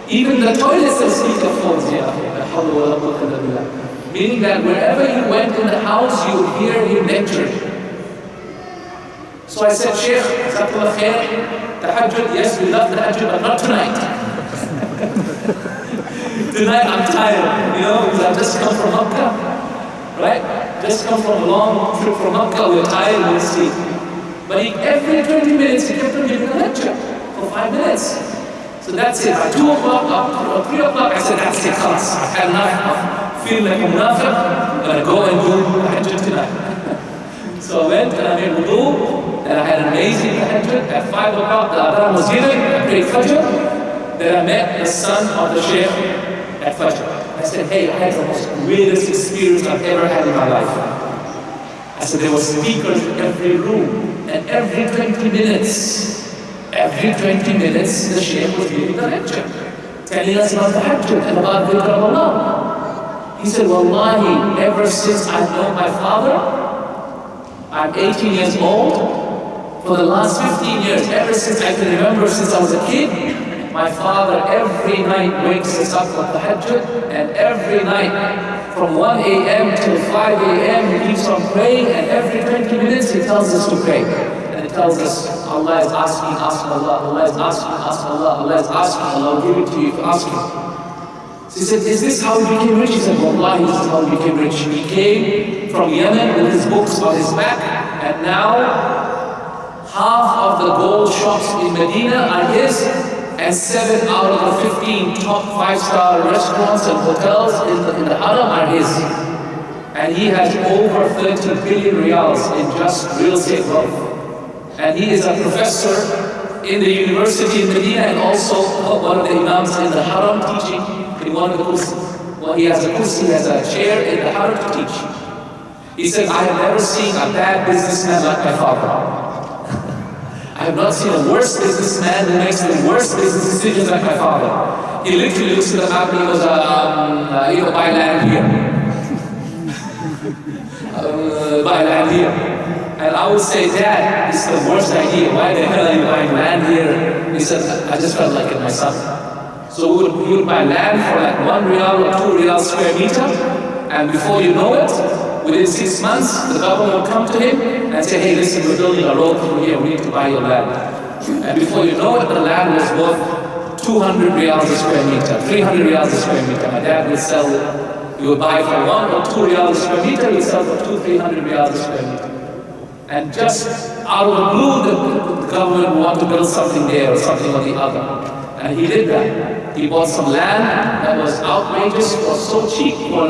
Even the toilets are speakerphones, meaning that wherever you went in the house, you would hear him lecturing. So I said, Sheikh, Jazakallah khair, tahajjud, yes, we love tahajjud, but not tonight. Tonight I'm tired, because I've just come from Makkah, right? Just come from a long trip from Makkah, we're tired, we'll sleep. But every 20 minutes, he kept on giving a lecture for 5 minutes. So that's it. By 2 o'clock or 3 o'clock, I said, that's it, khalas. I've had enough of feeling like a munafiq. I'm going to go and do tahajjud tonight. So I went and I made wudu, and I had an amazing tahajjud. At 5 o'clock, the adhan was given, I prayed fajr. Then I met the son of the sheikh at fajr. I said, hey, I had the most greatest experience I've ever had in my life. I said, there were speakers in every room, and every 20 minutes, the Shaykh was giving a lecture, telling us about the tahajjud and about the dhikr of Allah. He said, Wallahi, ever since I've known my father, I'm 18 years old, for the last 15 years, ever since I can remember, since I was a kid, my father every night wakes us up for tahajjud, and every night from 1 a.m. till 5 a.m. he keeps on praying, and every 20 minutes he tells us to pray. And he tells us, Allah is asking, ask Allah, Allah is asking, ask Allah, Allah is asking, Allah will give it to you if you ask Him. So he said, is this how he became rich? He said, Wallahi, this is how he became rich. He came from Yemen with his books on his back, and now half of the gold shops in Medina are his, and 7 out of the 15 top 5-star restaurants and hotels in the Haram are his. And he has over 30 billion riyals in just real estate wealth. And he is a professor in the university in Medina, and also one of the imams in the Haram teaching in one of the kursi. Well, he has a chair in the Haram to teach. He said, I have never seen a bad businessman like my father. I have not seen a worse businessman who makes the worst business decisions like my father. He literally looks at the map and he goes, buy land here. Buy land here. And I would say, Dad, this is the worst idea. Why the hell are you buying land here? He said, I just felt like it myself. So we would buy land for like 1 riyal or 2 riyal square meter. And before you know it, within 6 months, the government would come to him and say, hey, listen, we're building a road through here, we need to buy your land. And before you know it, the land was worth 200 riyals a square meter, 300 riyals a square meter. My dad would sell, he would buy for 1 or 2 riyals a square meter, he would sell for 200-300 riyals a square meter. And just out of the blue, the government would want to build something there or something on the other. And he did that. He bought some land that was outrageous or so cheap for